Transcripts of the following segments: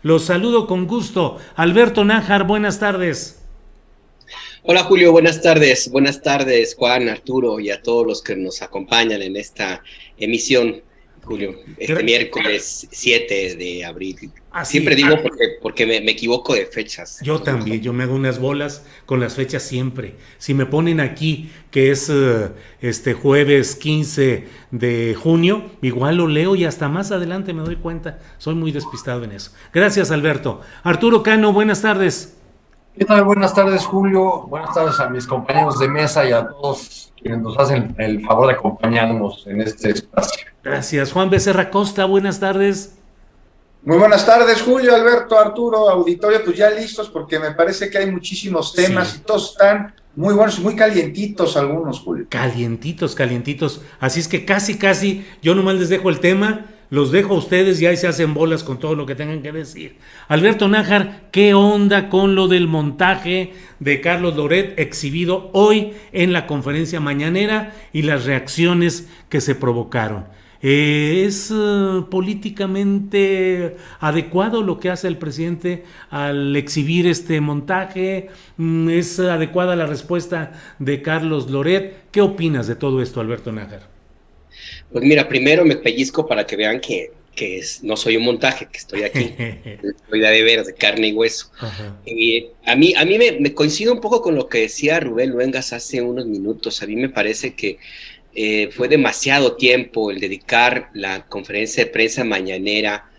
Los saludo con gusto. Alberto Nájar, buenas tardes. Hola Julio, buenas tardes. Buenas tardes Juan, Arturo y a todos los que nos acompañan en esta emisión, Julio, este Gra- miércoles 7 de abril. Así Siempre es. digo porque me equivoco de fechas. Yo Entonces, también, yo me hago unas bolas con las fechas siempre. Si me ponen aquí que es este jueves 15 de junio, igual lo leo y hasta más adelante me doy cuenta. Soy muy despistado en eso. Gracias, Alberto. Arturo Cano, buenas tardes. ¿Qué tal? Buenas tardes, Julio. Buenas tardes a mis compañeros de mesa y a todos quienes nos hacen el favor de acompañarnos en este espacio. Gracias. Juan Becerra Costa, buenas tardes. Muy buenas tardes, Julio, Alberto, Arturo, auditorio, pues ya listos porque me parece que hay muchísimos temas Sí. y todos están muy buenos y muy calientitos algunos, Julio. Calientitos, calientitos. Así es que casi, yo nomás les dejo el tema, los dejo a ustedes y ahí se hacen bolas con todo lo que tengan que decir. Alberto Nájar, ¿qué onda con lo del montaje de Carlos Loret exhibido hoy en la conferencia mañanera y las reacciones que se provocaron? ¿Es políticamente adecuado lo que hace el presidente al exhibir este montaje? ¿Es adecuada la respuesta de Carlos Loret? ¿Qué opinas de todo esto, Alberto Nájar? pues mira, primero me pellizco para que vean que no soy un montaje, que estoy aquí. Soy de veras, de carne y hueso. Ajá. A mí me coincido un poco con lo que decía Rubén Luengas hace unos minutos. A mí me parece que fue demasiado tiempo el dedicar la conferencia de prensa mañanera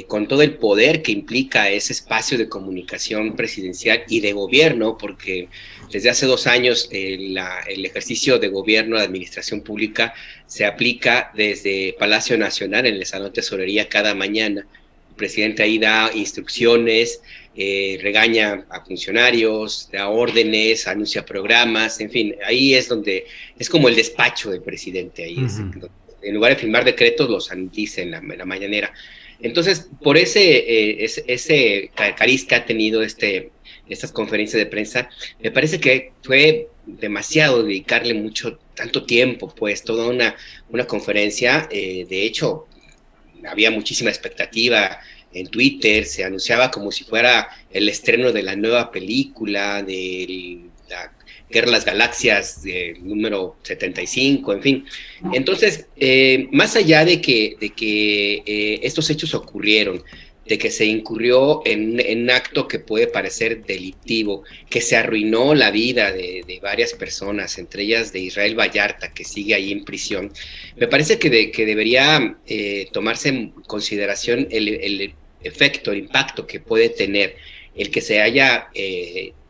con todo el poder que implica ese espacio de comunicación presidencial y de gobierno, porque desde hace 2 años el ejercicio de gobierno, de administración pública, se aplica desde Palacio Nacional en el Salón de Tesorería cada mañana. El presidente ahí da instrucciones, regaña a funcionarios, da órdenes, anuncia programas, en fin, ahí es donde es como el despacho del presidente, ahí es, Uh-huh. en lugar de firmar decretos, los dice en la mañanera. Entonces, por ese cariz que ha tenido estas conferencias de prensa, me parece que fue demasiado dedicarle tanto tiempo, pues, toda una conferencia, de hecho, había muchísima expectativa en Twitter, se anunciaba como si fuera el estreno de la nueva película, de la Guerra de las Galaxias número 75, en fin. Entonces, más allá de que estos hechos ocurrieron, de que se incurrió en un acto que puede parecer delictivo, que se arruinó la vida de varias personas, entre ellas de Israel Vallarta, que sigue ahí en prisión, me parece que debería tomarse en consideración el efecto, el impacto que puede tener el que se haya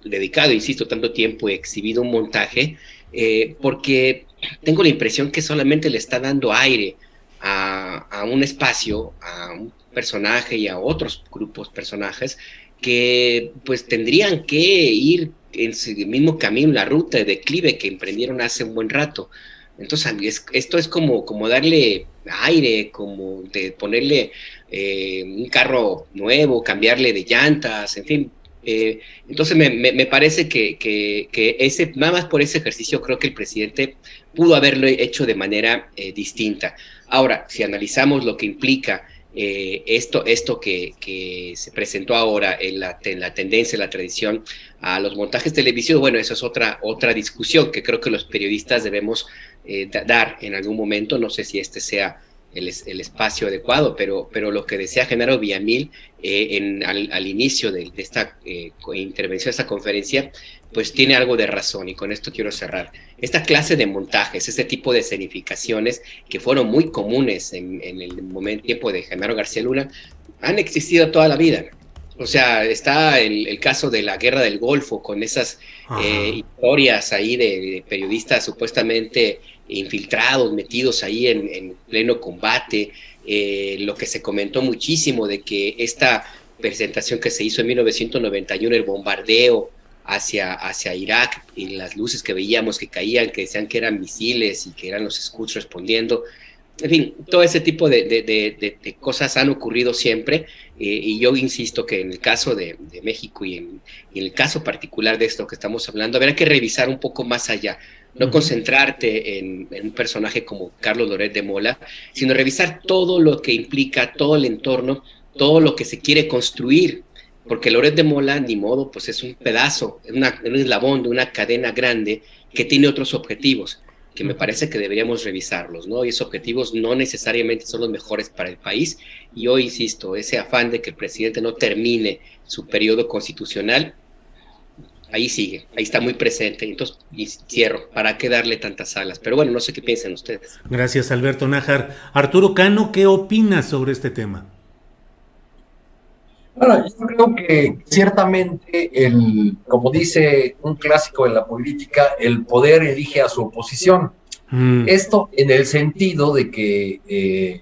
dedicado, insisto, tanto tiempo y exhibido un montaje, porque tengo la impresión que solamente le está dando aire a un espacio, a un personaje y a otros grupos personajes que pues tendrían que ir en su mismo camino, la ruta de declive que emprendieron hace un buen rato. Entonces, esto es como darle aire, como de ponerle un carro nuevo, cambiarle de llantas, en fin. Entonces, me parece que nada más por ese ejercicio, creo que el presidente pudo haberlo hecho de manera distinta. Ahora, si analizamos lo que implica esto que se presentó ahora en la tendencia, en la tradición a los montajes televisivos, bueno, eso es otra discusión que creo que los periodistas debemos dar en algún momento. No sé si este sea el espacio adecuado, pero lo que decía Genaro Villamil al inicio de esta intervención, de esta conferencia, pues tiene algo de razón, y con esto quiero cerrar. Esta clase de montajes, este tipo de escenificaciones que fueron muy comunes en el tiempo de Genaro García Luna, han existido toda la vida. O sea, está el caso de la Guerra del Golfo, con esas Ajá. historias ahí de periodistas supuestamente infiltrados, metidos ahí en pleno combate, lo que se comentó muchísimo de que esta presentación que se hizo en 1991, el bombardeo hacia Irak, y las luces que veíamos que caían, que decían que eran misiles y que eran los Scuds respondiendo. En fin, todo ese tipo de cosas han ocurrido siempre, y yo insisto que en el caso de México y en el caso particular de esto que estamos hablando, habrá que revisar un poco más allá, no Uh-huh. concentrarte en un personaje como Carlos Loret de Mola, sino revisar todo lo que implica, todo el entorno todo lo que se quiere construir, porque Loret de Mola, ni modo, pues es un pedazo, un eslabón de una cadena grande que tiene otros objetivos, que me parece que deberíamos revisarlos, ¿no? Y esos objetivos no necesariamente son los mejores para el país, y hoy, insisto, ese afán de que el presidente no termine su periodo constitucional, ahí sigue, ahí está muy presente. Entonces, y cierro, ¿para qué darle tantas alas? Pero bueno, no sé qué piensan ustedes. Gracias, Alberto Nájar. Arturo Cano, ¿qué opinas sobre este tema? Bueno, yo creo que ciertamente, como dice un clásico de la política, el poder elige a su oposición. Esto en el sentido de que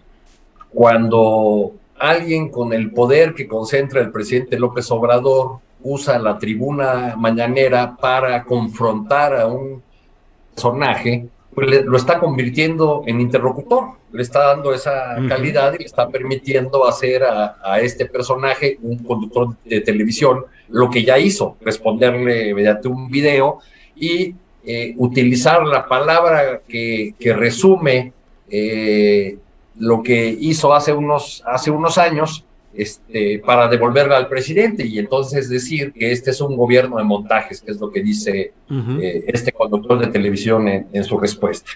cuando alguien con el poder que concentra el presidente López Obrador usa la tribuna mañanera para confrontar a un personaje, pues lo está convirtiendo en interlocutor, le está dando esa calidad y le está permitiendo hacer a este personaje, un conductor de televisión, lo que ya hizo, responderle mediante un video y utilizar la palabra que resume lo que hizo hace unos años, para devolverla al presidente, y entonces decir que este es un gobierno de montajes, que es lo que dice este conductor de televisión en su respuesta.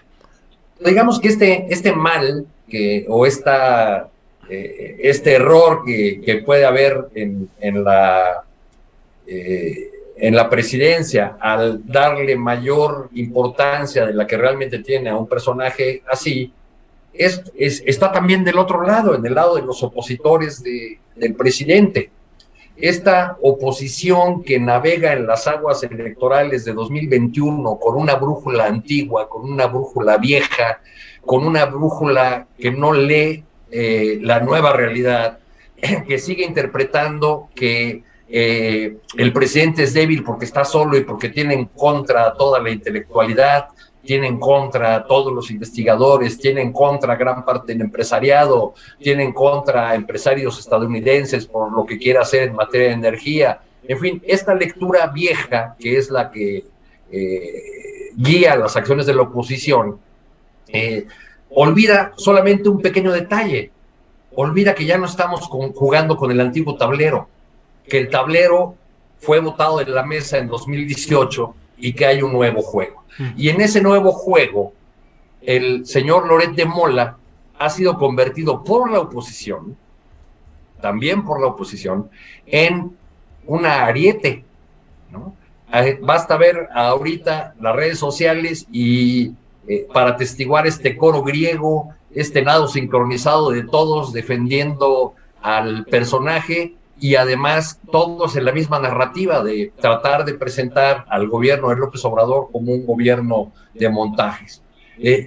Digamos que este mal o este error que puede haber en la presidencia al darle mayor importancia de la que realmente tiene a un personaje así, está también del otro lado, en el lado de los opositores del presidente. Esta oposición que navega en las aguas electorales de 2021 con una brújula antigua, con una brújula vieja, con una brújula que no lee la nueva realidad, que sigue interpretando que el presidente es débil porque está solo y porque tiene en contra toda la intelectualidad, tiene en contra a todos los investigadores, tiene en contra gran parte del empresariado, tiene en contra a empresarios estadounidenses por lo que quiere hacer en materia de energía. En fin, esta lectura vieja, que es la que guía las acciones de la oposición, olvida solamente un pequeño detalle, olvida que ya no estamos jugando con el antiguo tablero, que el tablero fue botado de la mesa en 2018 y que hay un nuevo juego. Y en ese nuevo juego, el señor Loret de Mola ha sido convertido por la oposición, también por la oposición, en una ariete, ¿no? Basta ver ahorita las redes sociales y para atestiguar este coro griego, este nado sincronizado de todos defendiendo al personaje, y además todos en la misma narrativa de tratar de presentar al gobierno de López Obrador como un gobierno de montajes.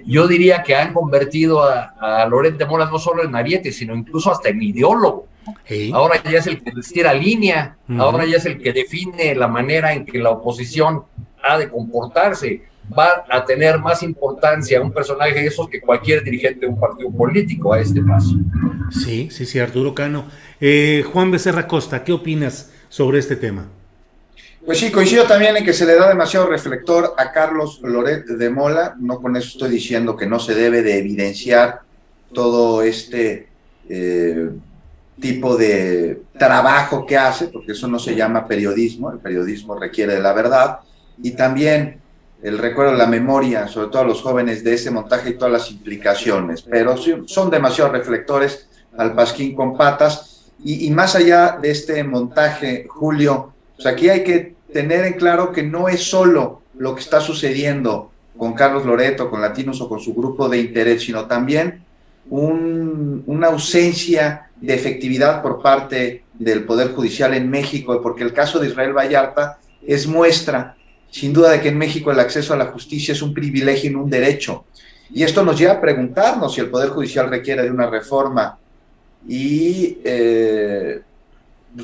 Yo diría que han convertido a Loret de Mola no solo en ariete, sino incluso hasta en ideólogo. Sí. Ahora ya es el que les tira línea, ahora ya es el que define la manera en que la oposición ha de comportarse. Va a tener más importancia un personaje de esos que cualquier dirigente de un partido político a este paso. Sí, Arturo Cano. Juan Becerra Costa, ¿qué opinas sobre este tema? Pues sí, coincido también en que se le da demasiado reflector a Carlos Loret de Mola. No con eso estoy diciendo que no se debe de evidenciar todo este tipo de trabajo que hace, porque eso no se llama periodismo. El periodismo requiere de la verdad, y también el recuerdo, la memoria, sobre todo a los jóvenes, de ese montaje y todas las implicaciones, pero son demasiados reflectores al pasquín con patas, y más allá de este montaje, Julio, pues aquí hay que tener en claro que no es solo lo que está sucediendo con Carlos Loret o con Latinos o con su grupo de interés, sino también una ausencia de efectividad por parte del Poder Judicial en México, porque el caso de Israel Vallarta es muestra sin duda de que en México el acceso a la justicia es un privilegio y no un derecho. Y esto nos lleva a preguntarnos si el Poder Judicial requiere de una reforma. Y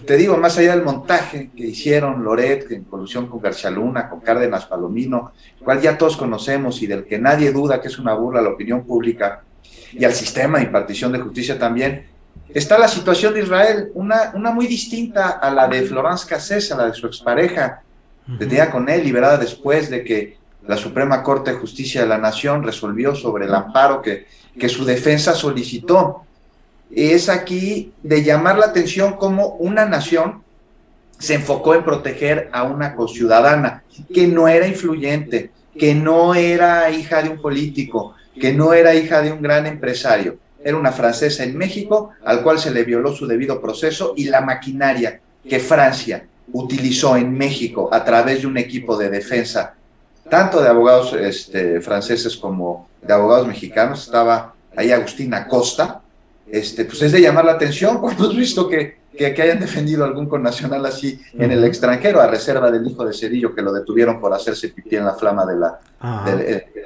te digo, más allá del montaje que hicieron Loret en colusión con García Luna, con Cárdenas Palomino, cual ya todos conocemos y del que nadie duda que es una burla a la opinión pública y al sistema de impartición de justicia también, está la situación de Israel, una muy distinta a la de Florence Cassés, a la de su expareja, detenida con él, liberada después de que la Suprema Corte de Justicia de la Nación resolvió sobre el amparo que su defensa solicitó. es aquí de llamar la atención cómo una nación se enfocó en proteger a una conciudadana que no era influyente, que no era hija de un político, que no era hija de un gran empresario. Era una francesa en México, al cual se le violó su debido proceso, y la maquinaria que Francia utilizó en México a través de un equipo de defensa, tanto de abogados franceses como de abogados mexicanos. Estaba ahí Agustín Acosta. Pues es de llamar la atención cuando hemos visto que hayan defendido a algún connacional así en el extranjero, a reserva del hijo de Cedillo, que lo detuvieron por hacerse pipí en la flama de la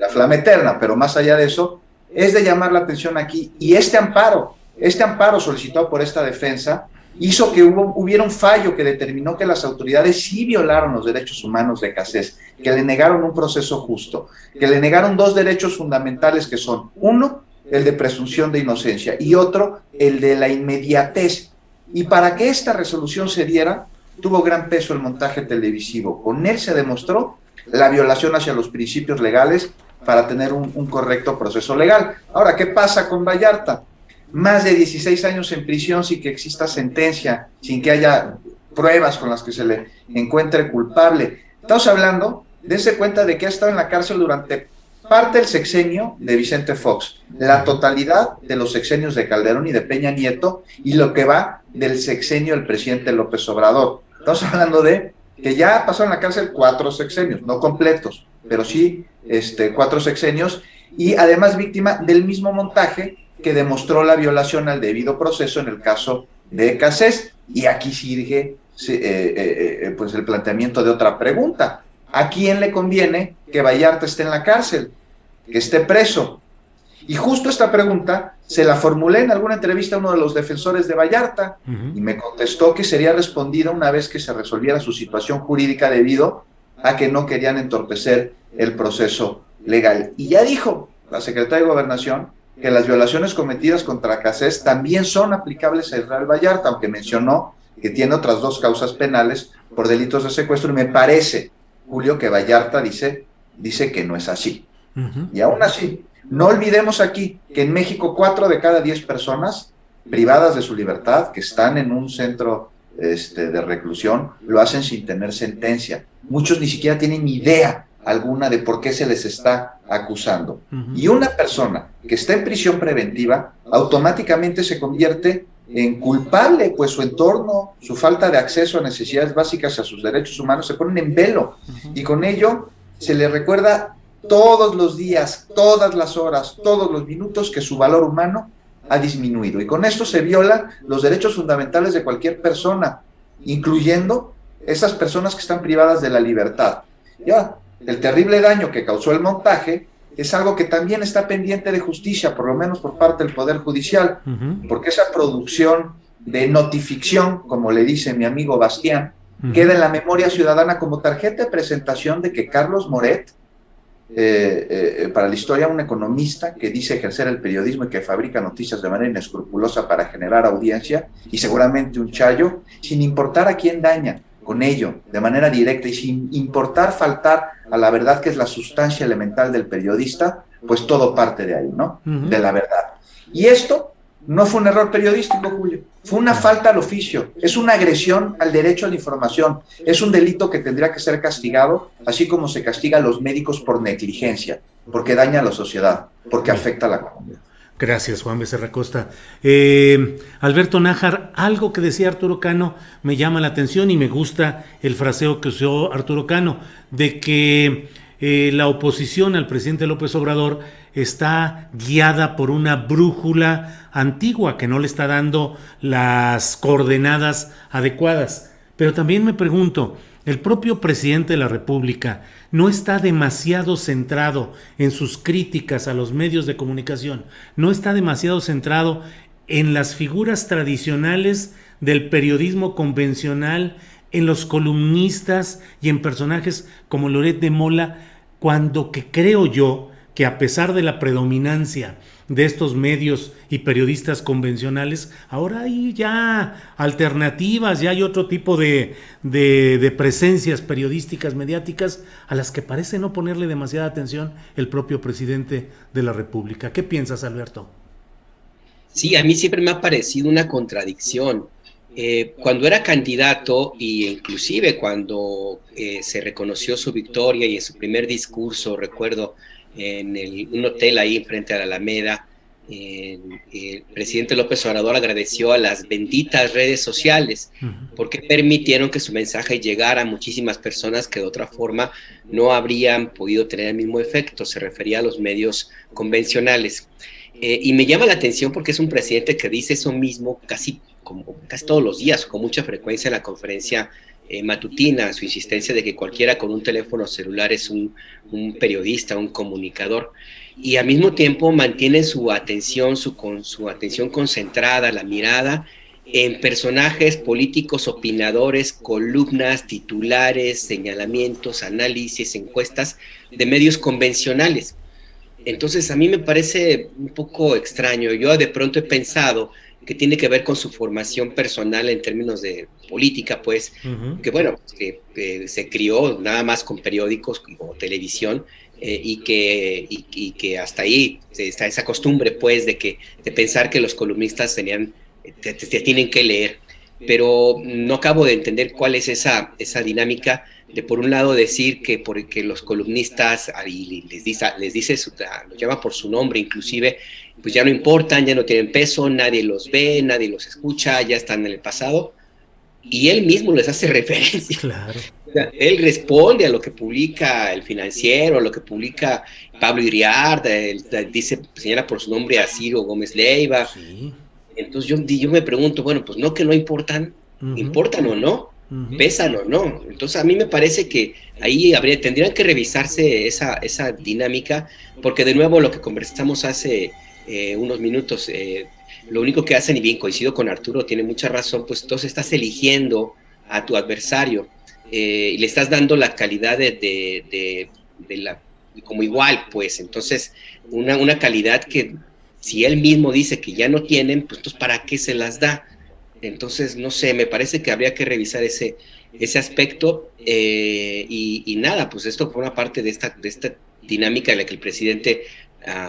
flama eterna. Pero más allá de eso, es de llamar la atención aquí. Y este amparo solicitado por esta defensa hizo que hubiera un fallo que determinó que las autoridades sí violaron los derechos humanos de Cassés, que le negaron un proceso justo, que le negaron 2 derechos fundamentales, que son: uno, el de presunción de inocencia, y otro, el de la inmediatez. Y para que esta resolución se diera, tuvo gran peso el montaje televisivo. Con él se demostró la violación hacia los principios legales para tener un correcto proceso legal. Ahora, ¿qué pasa con Vallarta? Más de 16 años en prisión sin que exista sentencia, sin que haya pruebas con las que se le encuentre culpable. Estamos hablando, dense cuenta de que ha estado en la cárcel durante parte del sexenio de Vicente Fox, la totalidad de los sexenios de Calderón y de Peña Nieto, y lo que va del sexenio del presidente López Obrador. Estamos hablando de que ya pasó en la cárcel 4 sexenios, no completos, pero sí 4 sexenios, y además víctima del mismo montaje que demostró la violación al debido proceso en el caso de Cassés. Y aquí sigue pues el planteamiento de otra pregunta: ¿a quién le conviene que Vallarta esté en la cárcel, que esté preso? Y justo esta pregunta se la formulé en alguna entrevista a uno de los defensores de Vallarta, y me contestó que sería respondida una vez que se resolviera su situación jurídica, debido a que no querían entorpecer el proceso legal. Y ya dijo la secretaria de Gobernación que las violaciones cometidas contra Cassés también son aplicables a Israel Vallarta, aunque mencionó que tiene otras 2 causas penales por delitos de secuestro, y me parece, Julio, que Vallarta dice que no es así. Y aún así, no olvidemos aquí que en México 4 de cada 10 personas privadas de su libertad, que están en un centro de reclusión, lo hacen sin tener sentencia. Muchos ni siquiera tienen idea alguna de por qué se les está acusando. Y una persona que está en prisión preventiva automáticamente se convierte en culpable, pues su entorno, su falta de acceso a necesidades básicas, a sus derechos humanos, se ponen en velo, y con ello se le recuerda todos los días, todas las horas, todos los minutos, que su valor humano ha disminuido. Y con esto se violan los derechos fundamentales de cualquier persona, incluyendo esas personas que están privadas de la libertad. Ya, el terrible daño que causó el montaje es algo que también está pendiente de justicia, por lo menos por parte del Poder Judicial, porque esa producción de notificción, como le dice mi amigo Bastián, queda en la memoria ciudadana como tarjeta de presentación de que Carlos Moret, para la historia, un economista que dice ejercer el periodismo y que fabrica noticias de manera inescrupulosa para generar audiencia, y seguramente un chayo, sin importar a quién daña con ello, de manera directa y sin importar faltar a la verdad, que es la sustancia elemental del periodista, pues todo parte de ahí, ¿no? De la verdad. Y esto no fue un error periodístico, Julio, fue una falta al oficio, es una agresión al derecho a la información, es un delito que tendría que ser castigado, así como se castiga a los médicos por negligencia, porque daña a la sociedad, porque afecta a la comunidad. Gracias, Juan Becerra Costa. Alberto Nájar, algo que decía Arturo Cano me llama la atención, y me gusta el fraseo que usó Arturo Cano, de que la oposición al presidente López Obrador está guiada por una brújula antigua que no le está dando las coordenadas adecuadas. Pero también me pregunto, el propio presidente de la República no está demasiado centrado en sus críticas a los medios de comunicación, no está demasiado centrado en las figuras tradicionales del periodismo convencional, en los columnistas y en personajes como Loret de Mola, cuando que creo yo que, a pesar de la predominancia de estos medios y periodistas convencionales, ahora hay ya alternativas, ya hay otro tipo de presencias periodísticas, mediáticas, a las que parece no ponerle demasiada atención el propio presidente de la República. ¿Qué piensas, Alberto? Sí, a mí siempre me ha parecido una contradicción. Cuando era candidato, e inclusive cuando se reconoció su victoria y en su primer discurso, recuerdo, en un hotel ahí frente a la Alameda, el presidente López Obrador agradeció a las benditas redes sociales porque permitieron que su mensaje llegara a muchísimas personas que de otra forma no habrían podido tener el mismo efecto. Se refería a los medios convencionales. Y me llama la atención porque es un presidente que dice eso mismo casi todos los días, con mucha frecuencia en la conferencia matutina, su insistencia de que cualquiera con un teléfono celular es un periodista, un comunicador, y al mismo tiempo mantiene su atención concentrada, la mirada en personajes políticos, opinadores, columnas, titulares, señalamientos, análisis, encuestas de medios convencionales. Entonces a mí me parece un poco extraño. Yo de pronto he pensado que tiene que ver con su formación personal en términos de política, pues, que bueno, que se crió nada más con periódicos o televisión, y que hasta ahí está esa costumbre, pues, de pensar que los columnistas te tienen que leer. Pero no acabo de entender cuál es esa dinámica de, por un lado, decir que porque los columnistas, y les dice los llama por su nombre, inclusive, pues ya no importan, ya no tienen peso, nadie los ve, nadie los escucha, ya están en el pasado, y él mismo les hace referencia. Claro. O sea, él responde a lo que publica El Financiero, a lo que publica Pablo Iriart, señala por su nombre a Ciro Gómez Leiva. Sí. Entonces yo me pregunto, bueno, pues no que no importan, ¿importan o no? ¿Pesan o no? Entonces a mí me parece que ahí tendrían que revisarse esa dinámica, porque de nuevo lo que conversamos hace unos minutos, lo único que hacen, y bien coincido con Arturo, tiene mucha razón, pues entonces estás eligiendo a tu adversario y le estás dando la calidad como igual, pues entonces una calidad que si él mismo dice que ya no tienen, pues entonces ¿para qué se las da? Entonces, no sé, me parece que habría que revisar ese aspecto, y nada, pues esto forma parte de esta dinámica en la que el presidente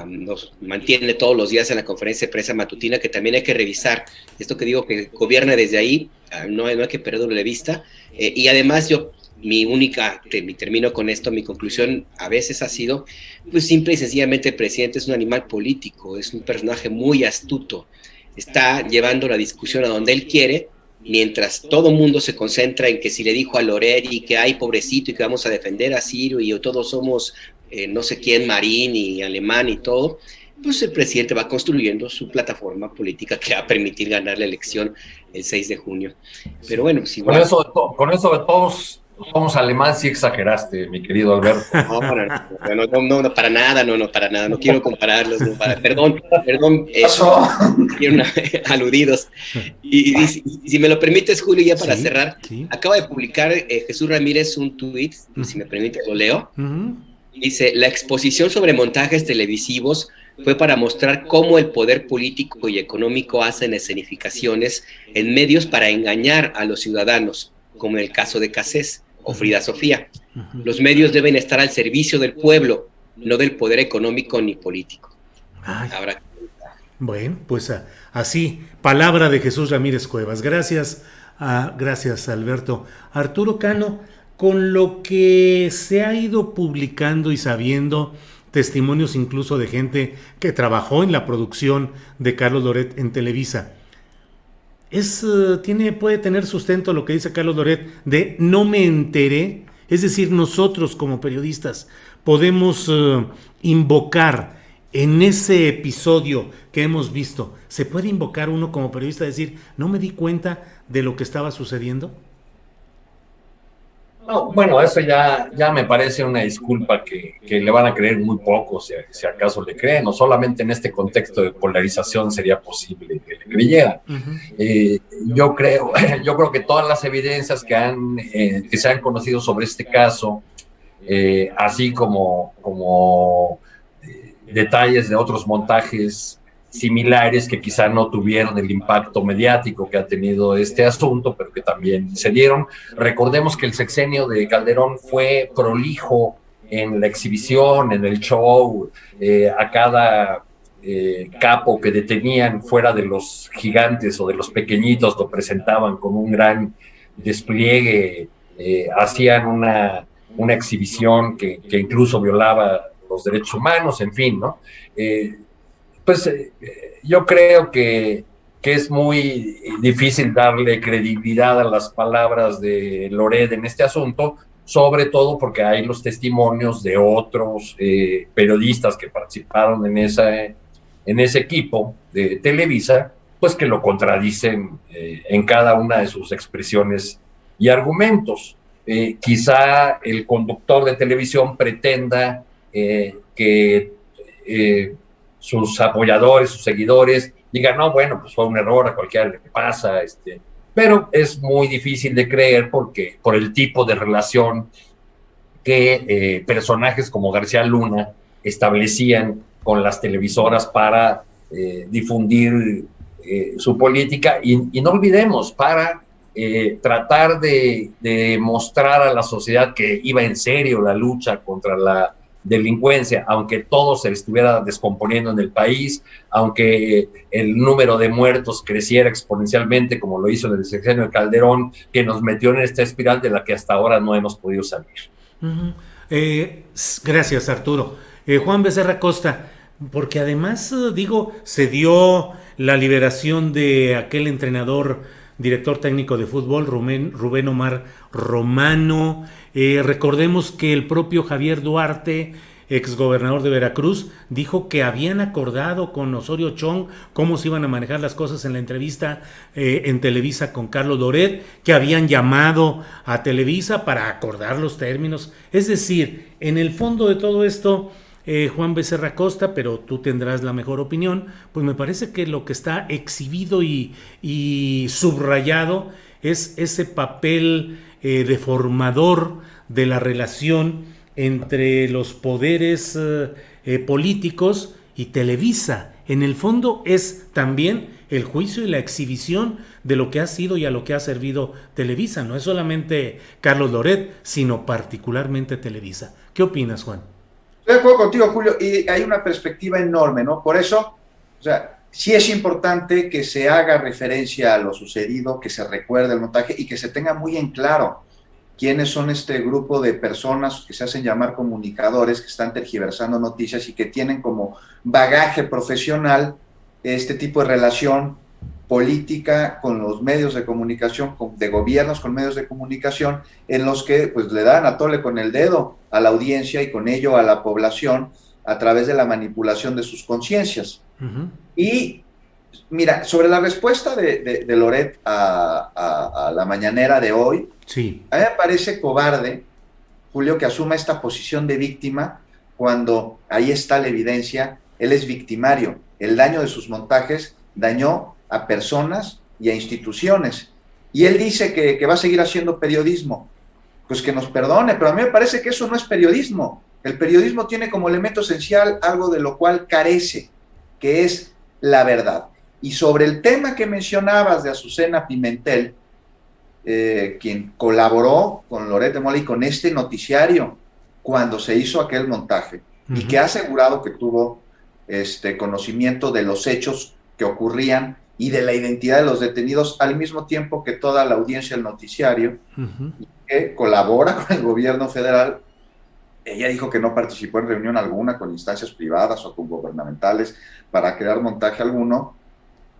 nos mantiene todos los días en la conferencia de prensa matutina, que también hay que revisar. Esto que digo, que gobierna desde ahí, no hay que perderlo de vista. Y además termino con esto, mi conclusión a veces ha sido, pues simple y sencillamente el presidente es un animal político, es un personaje muy astuto, está llevando la discusión a donde él quiere, mientras todo el mundo se concentra en que si le dijo a Loreri que ay pobrecito y que vamos a defender a Ciro y todos somos no sé quién, Marín y Alemán y todo, pues el presidente va construyendo su plataforma política que va a permitir ganar la elección el 6 de junio. Pero bueno, pues igual... Con eso de todos somos Alemán, sí exageraste, mi querido Alberto. No, para nada, no quiero compararlos, perdón, aludidos. Y si me lo permites, Julio, ya para cerrar, acaba de publicar Jesús Ramírez un tuit, si me permite, lo leo. Dice: la exposición sobre montajes televisivos fue para mostrar cómo el poder político y económico hacen escenificaciones en medios para engañar a los ciudadanos, como en el caso de Cassés o Frida Sofía. Los medios deben estar al servicio del pueblo, no del poder económico ni político. Bueno, pues así, palabra de Jesús Ramírez Cuevas. Gracias, Alberto. Arturo Cano, con lo que se ha ido publicando y sabiendo, testimonios incluso de gente que trabajó en la producción de Carlos Loret en Televisa, puede tener sustento lo que dice Carlos Loret de no me enteré. Es decir, nosotros como periodistas podemos invocar en ese episodio que hemos visto, ¿se puede invocar uno como periodista a decir no me di cuenta de lo que estaba sucediendo? No, bueno, eso ya me parece una disculpa que le van a creer muy pocos, si acaso le creen, o solamente en este contexto de polarización sería posible que le creyeran. Yo creo que todas las evidencias que se han conocido sobre este caso, así como detalles de otros montajes similares que quizá no tuvieron el impacto mediático que ha tenido este asunto, pero que también se dieron. Recordemos que el sexenio de Calderón fue prolijo en la exhibición, en el show, a cada capo que detenían fuera de los gigantes o de los pequeñitos, lo presentaban con un gran despliegue, hacían una exhibición que incluso violaba los derechos humanos, en fin, ¿no? Yo creo que es muy difícil darle credibilidad a las palabras de Loret en este asunto, sobre todo porque hay los testimonios de otros periodistas que participaron en ese equipo de Televisa, pues que lo contradicen en cada una de sus expresiones y argumentos. Quizá el conductor de televisión pretenda que sus apoyadores, sus seguidores digan, no, bueno, pues fue un error, a cualquiera le pasa, pero es muy difícil de creer porque por el tipo de relación que personajes como García Luna establecían con las televisoras para difundir su política, y no olvidemos, para tratar de mostrar a la sociedad que iba en serio la lucha contra la delincuencia, aunque todo se estuviera descomponiendo en el país, aunque el número de muertos creciera exponencialmente como lo hizo en el sexenio de Calderón, que nos metió en esta espiral de la que hasta ahora no hemos podido salir. Uh-huh. Gracias, Arturo. Juan Becerra Costa, porque además, se dio la liberación de aquel entrenador, director técnico de fútbol, Rubén Omar Romano. Recordemos que el propio Javier Duarte, exgobernador de Veracruz, dijo que habían acordado con Osorio Chong cómo se iban a manejar las cosas en la entrevista en Televisa con Carlos Loret, que habían llamado a Televisa para acordar los términos. Es decir, en el fondo de todo esto, Juan Becerra Costa, pero tú tendrás la mejor opinión, pues me parece que lo que está exhibido y subrayado es ese papel deformador de la relación entre los poderes políticos y Televisa. En el fondo es también el juicio y la exhibición de lo que ha sido y a lo que ha servido Televisa. No es solamente Carlos Loret, sino particularmente Televisa. ¿Qué opinas, Juan? Estoy de acuerdo contigo, Julio, y hay una perspectiva enorme, ¿no? Por eso, sí es importante que se haga referencia a lo sucedido, que se recuerde el montaje y que se tenga muy en claro quiénes son este grupo de personas que se hacen llamar comunicadores, que están tergiversando noticias y que tienen como bagaje profesional este tipo de relación política con los medios de comunicación, de gobiernos con medios de comunicación, en los que pues le dan a tole con el dedo a la audiencia y con ello a la población a través de la manipulación de sus conciencias. Uh-huh. Y mira, sobre la respuesta de Loret a la mañanera de hoy, sí, a mí me parece cobarde, Julio, que asuma esta posición de víctima cuando ahí está la evidencia. Él es victimario. El daño de sus montajes dañó a personas y a instituciones. Y él dice que va a seguir haciendo periodismo. Pues que nos perdone, pero a mí me parece que eso no es periodismo. El periodismo tiene como elemento esencial algo de lo cual carece, que es la verdad. Y sobre el tema que mencionabas de Azucena Pimentel, quien colaboró con Loret de Mola y con este noticiario cuando se hizo aquel montaje, uh-huh, y que ha asegurado que tuvo conocimiento de los hechos que ocurrían y de la identidad de los detenidos, al mismo tiempo que toda la audiencia del noticiario, uh-huh, que colabora con el gobierno federal. Ella dijo que no participó en reunión alguna con instancias privadas o con gubernamentales para crear montaje alguno,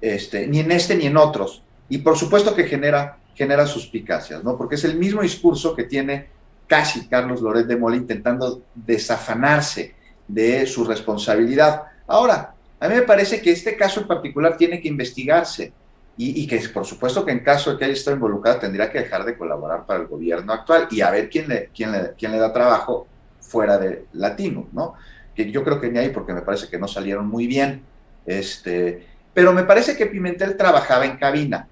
ni en ni en otros. Y por supuesto que genera suspicacias, ¿no? Porque es el mismo discurso que tiene casi Carlos Loret de Mola intentando desafanarse de su responsabilidad. Ahora, a mí me parece que este caso en particular tiene que investigarse y que por supuesto que en caso de que haya estado involucrada tendría que dejar de colaborar para el gobierno actual y a ver quién le da trabajo fuera de Latino, ¿no? Que yo creo que ni ahí, porque me parece que no salieron muy bien. Pero me parece que Pimentel trabajaba en cabina.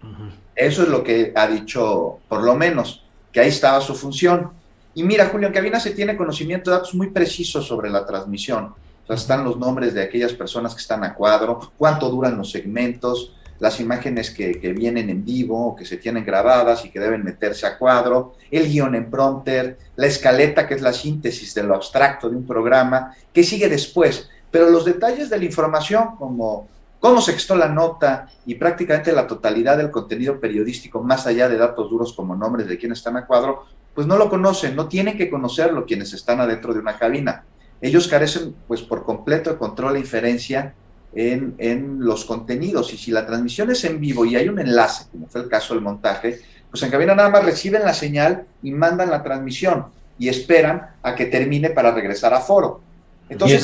Uh-huh. Eso es lo que ha dicho, por lo menos, que ahí estaba su función. Y mira, Julio, en cabina se tiene conocimiento de datos muy precisos sobre la transmisión. O sea, están los nombres de aquellas personas que están a cuadro, cuánto duran los segmentos, las imágenes que vienen en vivo o que se tienen grabadas y que deben meterse a cuadro, el guión en prompter, la escaleta, que es la síntesis de lo abstracto de un programa, que sigue después. pero los detalles de la información, como cómo se gestó la nota y prácticamente la totalidad del contenido periodístico, más allá de datos duros como nombres de quienes están a cuadro, pues no lo conocen, no tienen que conocerlo quienes están adentro de una cabina. Ellos carecen pues por completo de control e inferencia en los contenidos, y si la transmisión es en vivo y hay un enlace, como fue el caso del montaje, pues en cabina nada más reciben la señal y mandan la transmisión y esperan a que termine para regresar a foro. Entonces,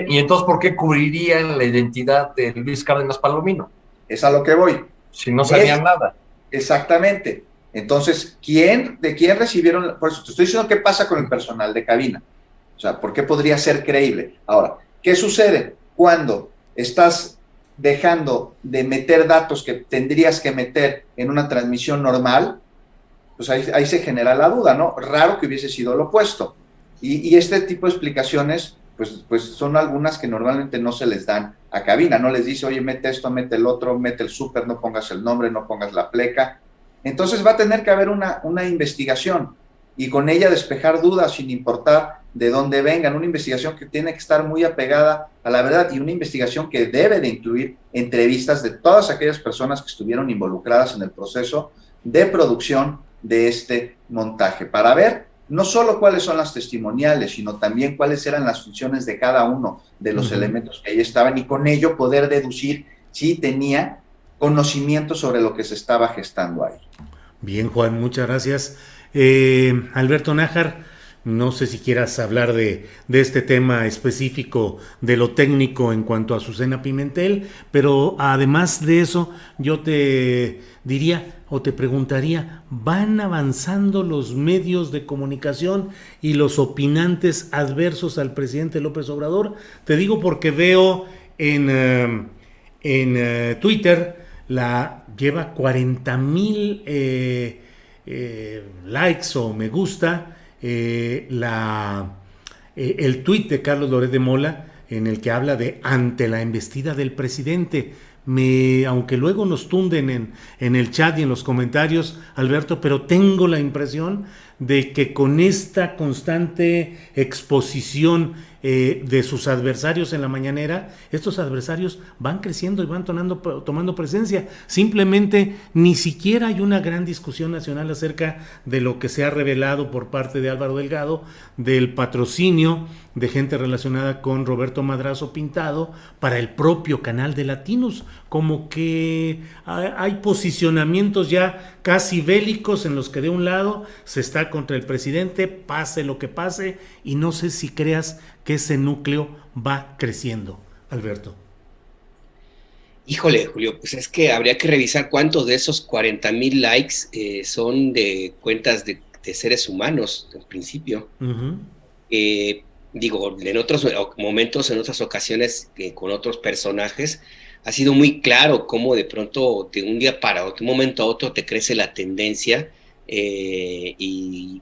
¿Y entonces por qué cubrirían la identidad de Luis Cárdenas Palomino? es a lo que voy. Si no sabían nada. Exactamente. Entonces, ¿de quién recibieron? Por eso te estoy diciendo qué pasa con el personal de cabina. O sea, ¿por qué podría ser creíble? Ahora, ¿qué sucede cuando estás dejando de meter datos que tendrías que meter en una transmisión normal? Pues ahí se genera la duda, ¿no? Raro que hubiese sido lo opuesto. Y este tipo de explicaciones, pues son algunas que normalmente no se les dan a cabina. No les dice, oye, mete esto, mete el otro, mete el súper, no pongas el nombre, no pongas la pleca. Entonces va a tener que haber una investigación y con ella despejar dudas sin importar de dónde vengan. Una investigación que tiene que estar muy apegada a la verdad y una investigación que debe de incluir entrevistas de todas aquellas personas que estuvieron involucradas en el proceso de producción de este montaje, para ver no solo cuáles son las testimoniales, sino también cuáles eran las funciones de cada uno de los elementos que ahí estaban, y con ello poder deducir si tenía conocimiento sobre lo que se estaba gestando ahí. Bien, Juan, muchas gracias. Alberto Nájar, no sé si quieras hablar de este tema específico, de lo técnico en cuanto a Azucena Pimentel, pero además de eso, yo te diría o te preguntaría, ¿van avanzando los medios de comunicación y los opinantes adversos al presidente López Obrador? Te digo porque veo en Twitter, lleva 40,000 likes o me gusta el tuit de Carlos Loret de Mola, en el que habla de ante la embestida del presidente. Aunque luego nos tunden en el chat y en los comentarios, Alberto, pero tengo la impresión de que con esta constante exposición de sus adversarios en la mañanera, estos adversarios van creciendo y van tomando presencia. Simplemente ni siquiera hay una gran discusión nacional acerca de lo que se ha revelado por parte de Álvaro Delgado, del patrocinio de gente relacionada con Roberto Madrazo Pintado para el propio canal de Latinos. Como que hay posicionamientos ya casi bélicos en los que de un lado se está contra el presidente, pase lo que pase, y no sé si creas que ese núcleo va creciendo, Alberto. Híjole, Julio, pues es que habría que revisar cuántos de esos 40,000 likes son de cuentas de seres humanos, en principio. Digo, en otros momentos, en otras ocasiones, con otros personajes, ha sido muy claro cómo de pronto, de un día para otro, un momento a otro, te crece la tendencia, y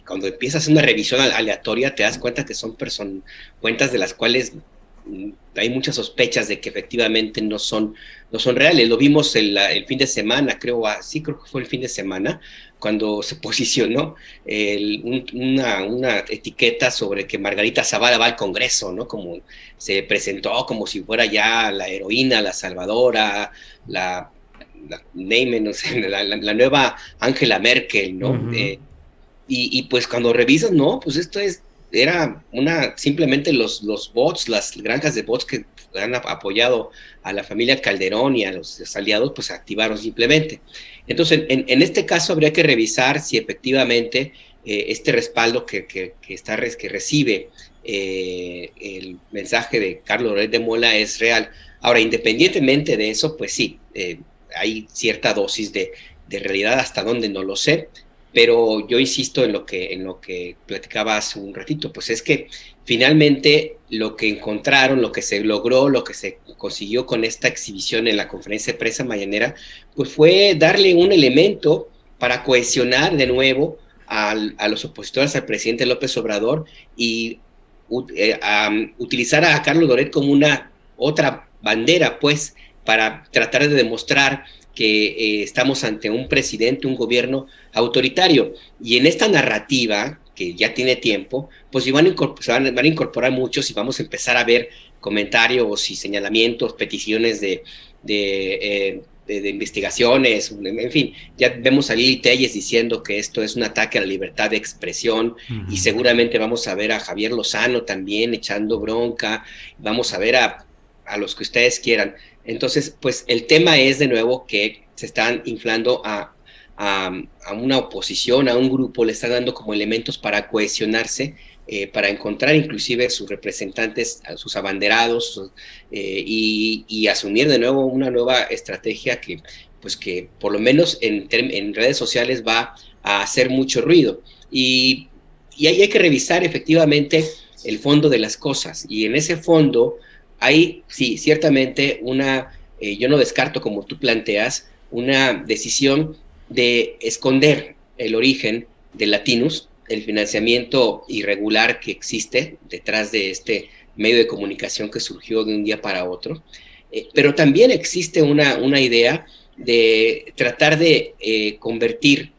cuando empiezas una revisión aleatoria, te das cuenta que son cuentas de las cuales hay muchas sospechas de que efectivamente no son reales. Lo vimos el fin de semana, creo que fue el fin de semana, cuando se posicionó una etiqueta sobre que Margarita Zavala va al Congreso, ¿no? Como se presentó como si fuera ya la heroína, la salvadora, la nueva Angela Merkel, ¿no? Y pues cuando revisas, no, pues esto era simplemente los bots, las granjas de bots que han apoyado a la familia Calderón y a los aliados, pues se activaron simplemente. Entonces, en este caso habría que revisar si efectivamente este respaldo que recibe el mensaje de Carlos Loret de Mola es real. Ahora, independientemente de eso, pues sí, hay cierta dosis de realidad, hasta donde no lo sé, pero yo insisto en lo que platicaba hace un ratito, pues es que finalmente lo que encontraron, lo que se logró, lo que se consiguió con esta exhibición en la conferencia de prensa mañanera, pues fue darle un elemento para cohesionar de nuevo a los opositores al presidente López Obrador y utilizar a Carlos Loret como una otra bandera, pues, para tratar de demostrar que estamos ante un presidente, un gobierno autoritario. Y en esta narrativa, que ya tiene tiempo, pues se van a incorporar muchos y vamos a empezar a ver comentarios y señalamientos, peticiones de investigaciones, en fin, ya vemos a Lili Téllez diciendo que esto es un ataque a la libertad de expresión, y seguramente vamos a ver a Javier Lozano también echando bronca, vamos a ver a los que ustedes quieran. Entonces, pues el tema es de nuevo que se están inflando a una oposición, a un grupo, le están dando como elementos para cohesionarse, para encontrar inclusive sus representantes, a sus abanderados, y asumir de nuevo una nueva estrategia que por lo menos en redes sociales va a hacer mucho ruido. Y hay que revisar efectivamente el fondo de las cosas, y en ese fondo hay, sí, ciertamente yo no descarto, como tú planteas, una decisión de esconder el origen de Latinus, el financiamiento irregular que existe detrás de este medio de comunicación que surgió de un día para otro, pero también existe una idea de tratar de convertir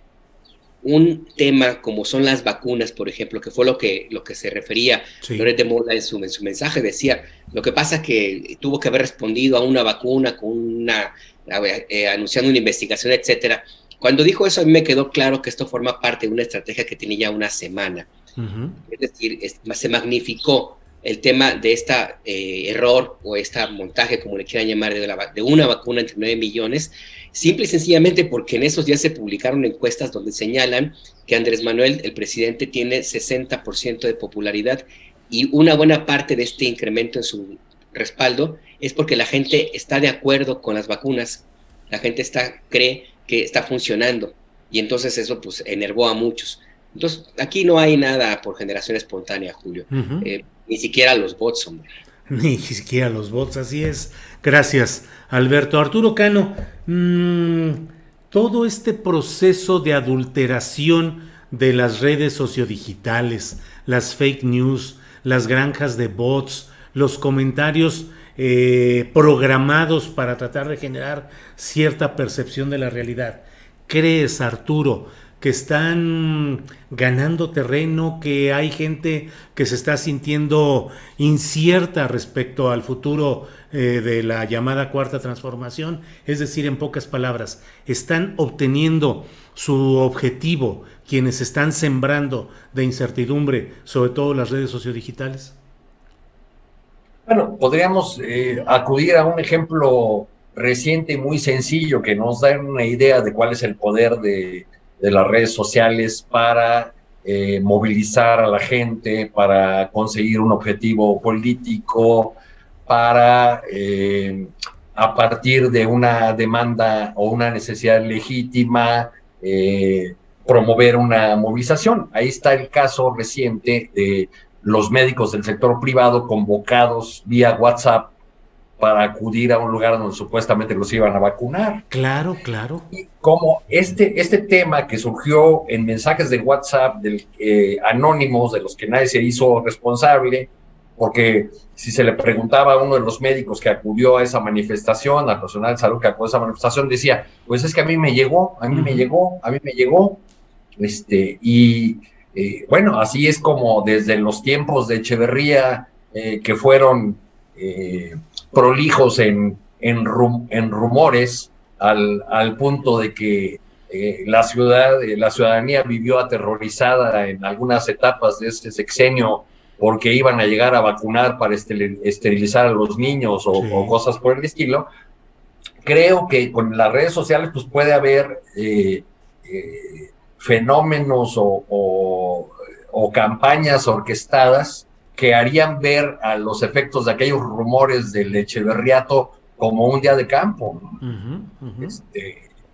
un tema como son las vacunas, por ejemplo, que fue lo que se refería Loret de Mola en su mensaje. Decía, lo que pasa que tuvo que haber respondido a una vacuna con anunciando una investigación, etcétera. Cuando dijo eso, a mí me quedó claro que esto forma parte de una estrategia que tenía ya una semana. Es decir, se magnificó el tema de error o montaje, como le quieran llamar, de una vacuna entre 9 millones, simple y sencillamente porque en esos días se publicaron encuestas donde señalan que Andrés Manuel, el presidente, tiene 60% de popularidad, y una buena parte de este incremento en su respaldo es porque la gente está de acuerdo con las vacunas, la gente cree que está funcionando, y entonces eso pues enervó a muchos. Entonces aquí no hay nada por generación espontánea, Julio, ni siquiera los bots, hombre. Ni siquiera los bots, así es. Gracias, Alberto. Arturo Cano, todo este proceso de adulteración de las redes sociodigitales, las fake news, las granjas de bots, los comentarios programados para tratar de generar cierta percepción de la realidad. ¿Crees, Arturo, que están ganando terreno, que hay gente que se está sintiendo incierta respecto al futuro de la llamada cuarta transformación? Es decir, en pocas palabras, ¿están obteniendo su objetivo quienes están sembrando de incertidumbre, sobre todo las redes sociodigitales? Bueno, podríamos acudir a un ejemplo reciente y muy sencillo que nos da una idea de cuál es el poder de las redes sociales para movilizar a la gente, para conseguir un objetivo político, para a partir de una demanda o una necesidad legítima promover una movilización. Ahí está el caso reciente de los médicos del sector privado convocados vía WhatsApp para acudir a un lugar donde supuestamente los iban a vacunar. Claro, claro. Y como este tema que surgió en mensajes de WhatsApp anónimos, de los que nadie se hizo responsable, porque si se le preguntaba a uno de los médicos que acudió a esa manifestación, al personal de salud que acudió a esa manifestación, decía, pues es que a mí me llegó, bueno, así es como desde los tiempos de Echeverría, que fueron prolijos en rumores, al punto de que la ciudadanía vivió aterrorizada en algunas etapas de este sexenio porque iban a llegar a vacunar para esterilizar a los niños o cosas por el estilo. Creo que con las redes sociales pues puede haber fenómenos o campañas orquestadas que harían ver a los efectos de aquellos rumores del echeverriato como un día de campo, ¿no?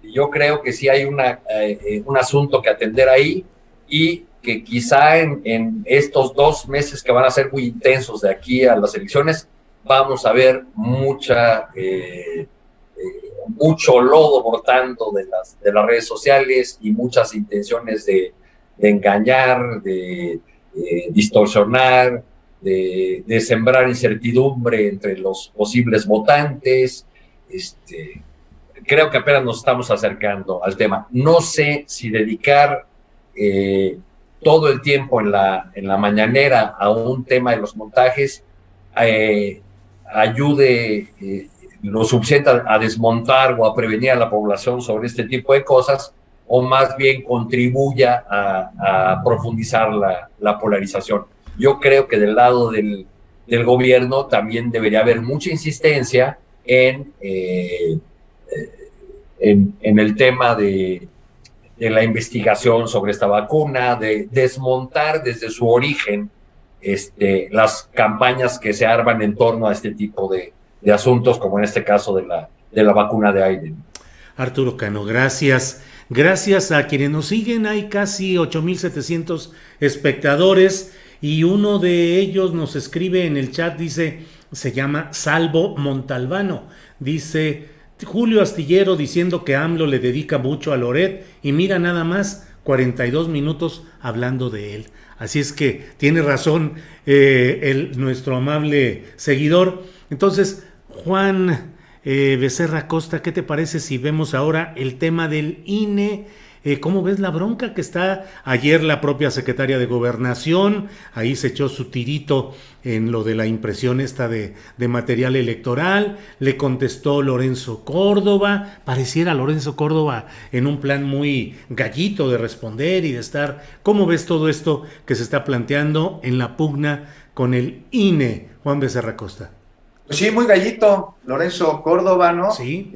Yo creo que sí hay un asunto que atender ahí, y que quizá en estos 2 meses que van a ser muy intensos de aquí a las elecciones, vamos a ver mucho lodo brotando de las redes sociales y muchas intenciones de engañar, de distorsionar, de sembrar incertidumbre entre los posibles votantes. Creo que apenas nos estamos acercando al tema. No sé si dedicar todo el tiempo en la mañanera a un tema de los montajes ayude lo suficiente a desmontar o a prevenir a la población sobre este tipo de cosas, o más bien contribuya a profundizar la polarización. Yo creo que del lado del gobierno también debería haber mucha insistencia en el tema de la investigación sobre esta vacuna, de desmontar desde su origen las campañas que se arman en torno a este tipo de asuntos, como en este caso de la vacuna de Biden. Arturo Cano, gracias. Gracias a quienes nos siguen. Hay casi 8,700 espectadores y uno de ellos nos escribe en el chat, dice, se llama Salvo Montalbano, dice: Julio Astillero diciendo que AMLO le dedica mucho a Loret y mira nada más, 42 minutos hablando de él. Así es que tiene razón nuestro amable seguidor. Entonces, Juan Becerra Costa, ¿qué te parece si vemos ahora el tema del INE? ¿Cómo ves la bronca que está? Ayer la propia secretaria de Gobernación, ahí se echó su tirito en lo de la impresión esta de material electoral, le contestó Lorenzo Córdoba, pareciera Lorenzo Córdoba en un plan muy gallito de responder y de estar. ¿Cómo ves todo esto que se está planteando en la pugna con el INE, Juan Becerra Costa? Pues sí, muy gallito, Lorenzo Córdoba, ¿no? Sí.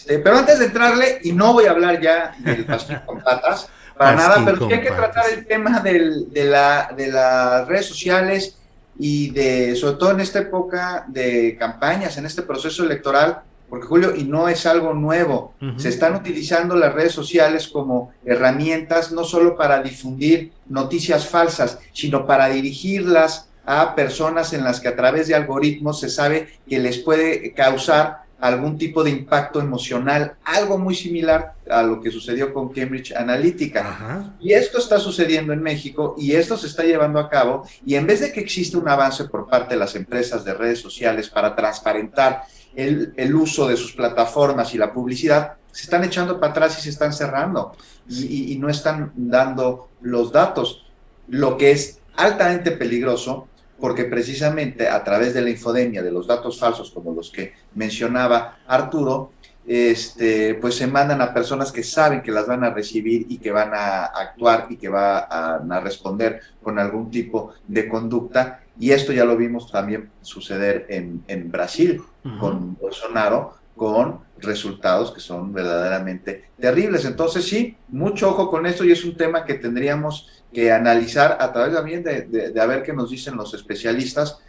Pero antes de entrarle, y no voy a hablar ya del pasquín con patas, para nada, pero sí hay que tratar el tema de las redes sociales y sobre todo en esta época de campañas, en este proceso electoral, porque Julio, y no es algo nuevo, se están utilizando las redes sociales como herramientas no solo para difundir noticias falsas, sino para dirigirlas a personas en las que a través de algoritmos se sabe que les puede causar algún tipo de impacto emocional, algo muy similar a lo que sucedió con Cambridge Analytica. Ajá. Y esto está sucediendo en México y esto se está llevando a cabo, y en vez de que exista un avance por parte de las empresas de redes sociales para transparentar el uso de sus plataformas y la publicidad, se están echando para atrás y se están cerrando y no están dando los datos, lo que es altamente peligroso, porque precisamente a través de la infodemia, de los datos falsos como los que mencionaba Arturo, pues se mandan a personas que saben que las van a recibir y que van a actuar y que van a responder con algún tipo de conducta, y esto ya lo vimos también suceder en Brasil, con Bolsonaro, con resultados que son verdaderamente terribles. Entonces sí, mucho ojo con esto, y es un tema que tendríamos que analizar a través también de a ver qué nos dicen los especialistas,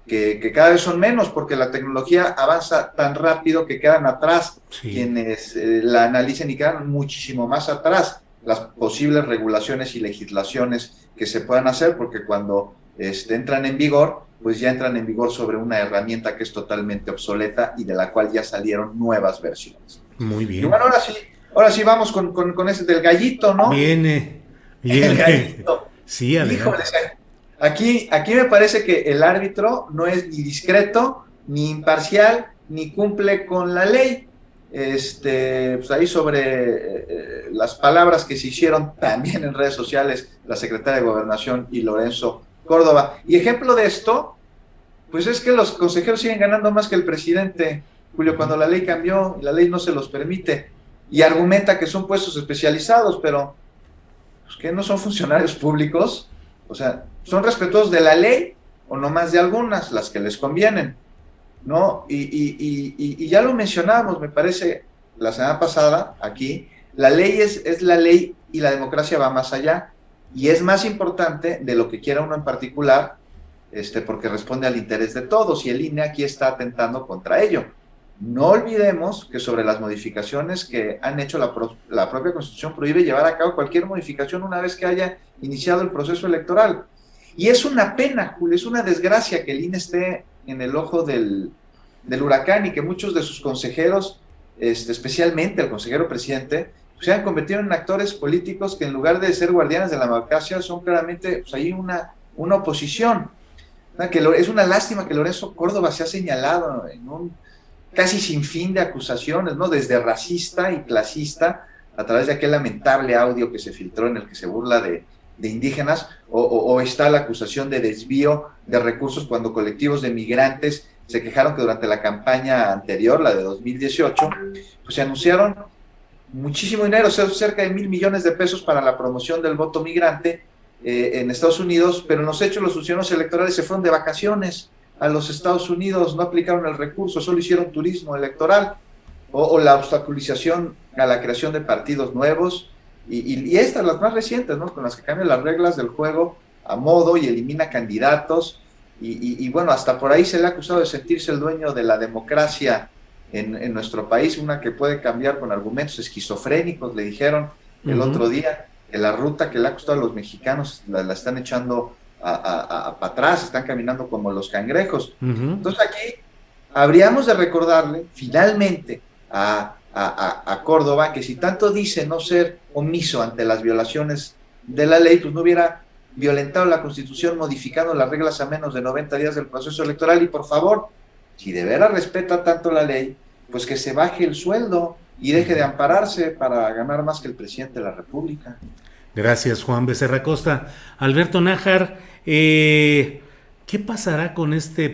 que cada vez son menos, porque la tecnología avanza tan rápido que quedan atrás quienes la analicen, y quedan muchísimo más atrás las posibles regulaciones y legislaciones que se puedan hacer, porque cuando entran en vigor, pues ya entran en vigor sobre una herramienta que es totalmente obsoleta y de la cual ya salieron nuevas versiones. Muy bien. Y bueno, ahora sí vamos con ese del gallito, ¿no? Viene. El gallito. Sí, híjole, aquí me parece que el árbitro no es ni discreto, ni imparcial, ni cumple con la ley. Pues ahí sobre las palabras que se hicieron también en redes sociales, la secretaria de Gobernación y Lorenzo Córdoba. Y ejemplo de esto, pues es que los consejeros siguen ganando más que el presidente, Julio, cuando la ley cambió y la ley no se los permite, y argumenta que son puestos especializados, pero pues, que no son funcionarios públicos, o sea, son respetuosos de la ley o nomás de algunas, las que les convienen, ¿no? Y ya lo mencionamos, me parece, la semana pasada aquí, la ley es la ley y la democracia va más allá, y es más importante de lo que quiera uno en particular, porque responde al interés de todos, y el INE aquí está atentando contra ello. No olvidemos que sobre las modificaciones que han hecho la propia Constitución, prohíbe llevar a cabo cualquier modificación una vez que haya iniciado el proceso electoral. Y es una pena, Julio, es una desgracia que el INE esté en el ojo del huracán, y que muchos de sus consejeros, especialmente el consejero presidente, se han convertido en actores políticos que, en lugar de ser guardianes de la democracia, son claramente pues, ahí una oposición. Es una lástima que Lorenzo Córdoba se ha señalado en un casi sin fin de acusaciones, ¿no? Desde racista y clasista, a través de aquel lamentable audio que se filtró en el que se burla de indígenas, o está la acusación de desvío de recursos cuando colectivos de migrantes se quejaron que durante la campaña anterior, la de 2018, pues se anunciaron muchísimo dinero, o sea, cerca de 1,000 millones de pesos para la promoción del voto migrante en Estados Unidos, pero en los hechos los funcionarios electorales se fueron de vacaciones a los Estados Unidos, no aplicaron el recurso, solo hicieron turismo electoral, o la obstaculización a la creación de partidos nuevos, y estas, las más recientes, ¿no? Con las que cambian las reglas del juego a modo y elimina candidatos, y bueno, hasta por ahí se le ha acusado de sentirse el dueño de la democracia en nuestro país, una que puede cambiar con argumentos esquizofrénicos, le dijeron el otro día, que la ruta que le ha costado a los mexicanos la están echando para atrás, están caminando como los cangrejos. Entonces aquí habríamos de recordarle finalmente a Córdoba que si tanto dice no ser omiso ante las violaciones de la ley, pues no hubiera violentado la Constitución modificando las reglas a menos de 90 días del proceso electoral, y por favor, si de veras respeta tanto la ley, pues que se baje el sueldo y deje de ampararse para ganar más que el presidente de la República. Gracias, Juan Becerra Costa. Alberto Nájar, ¿qué pasará con este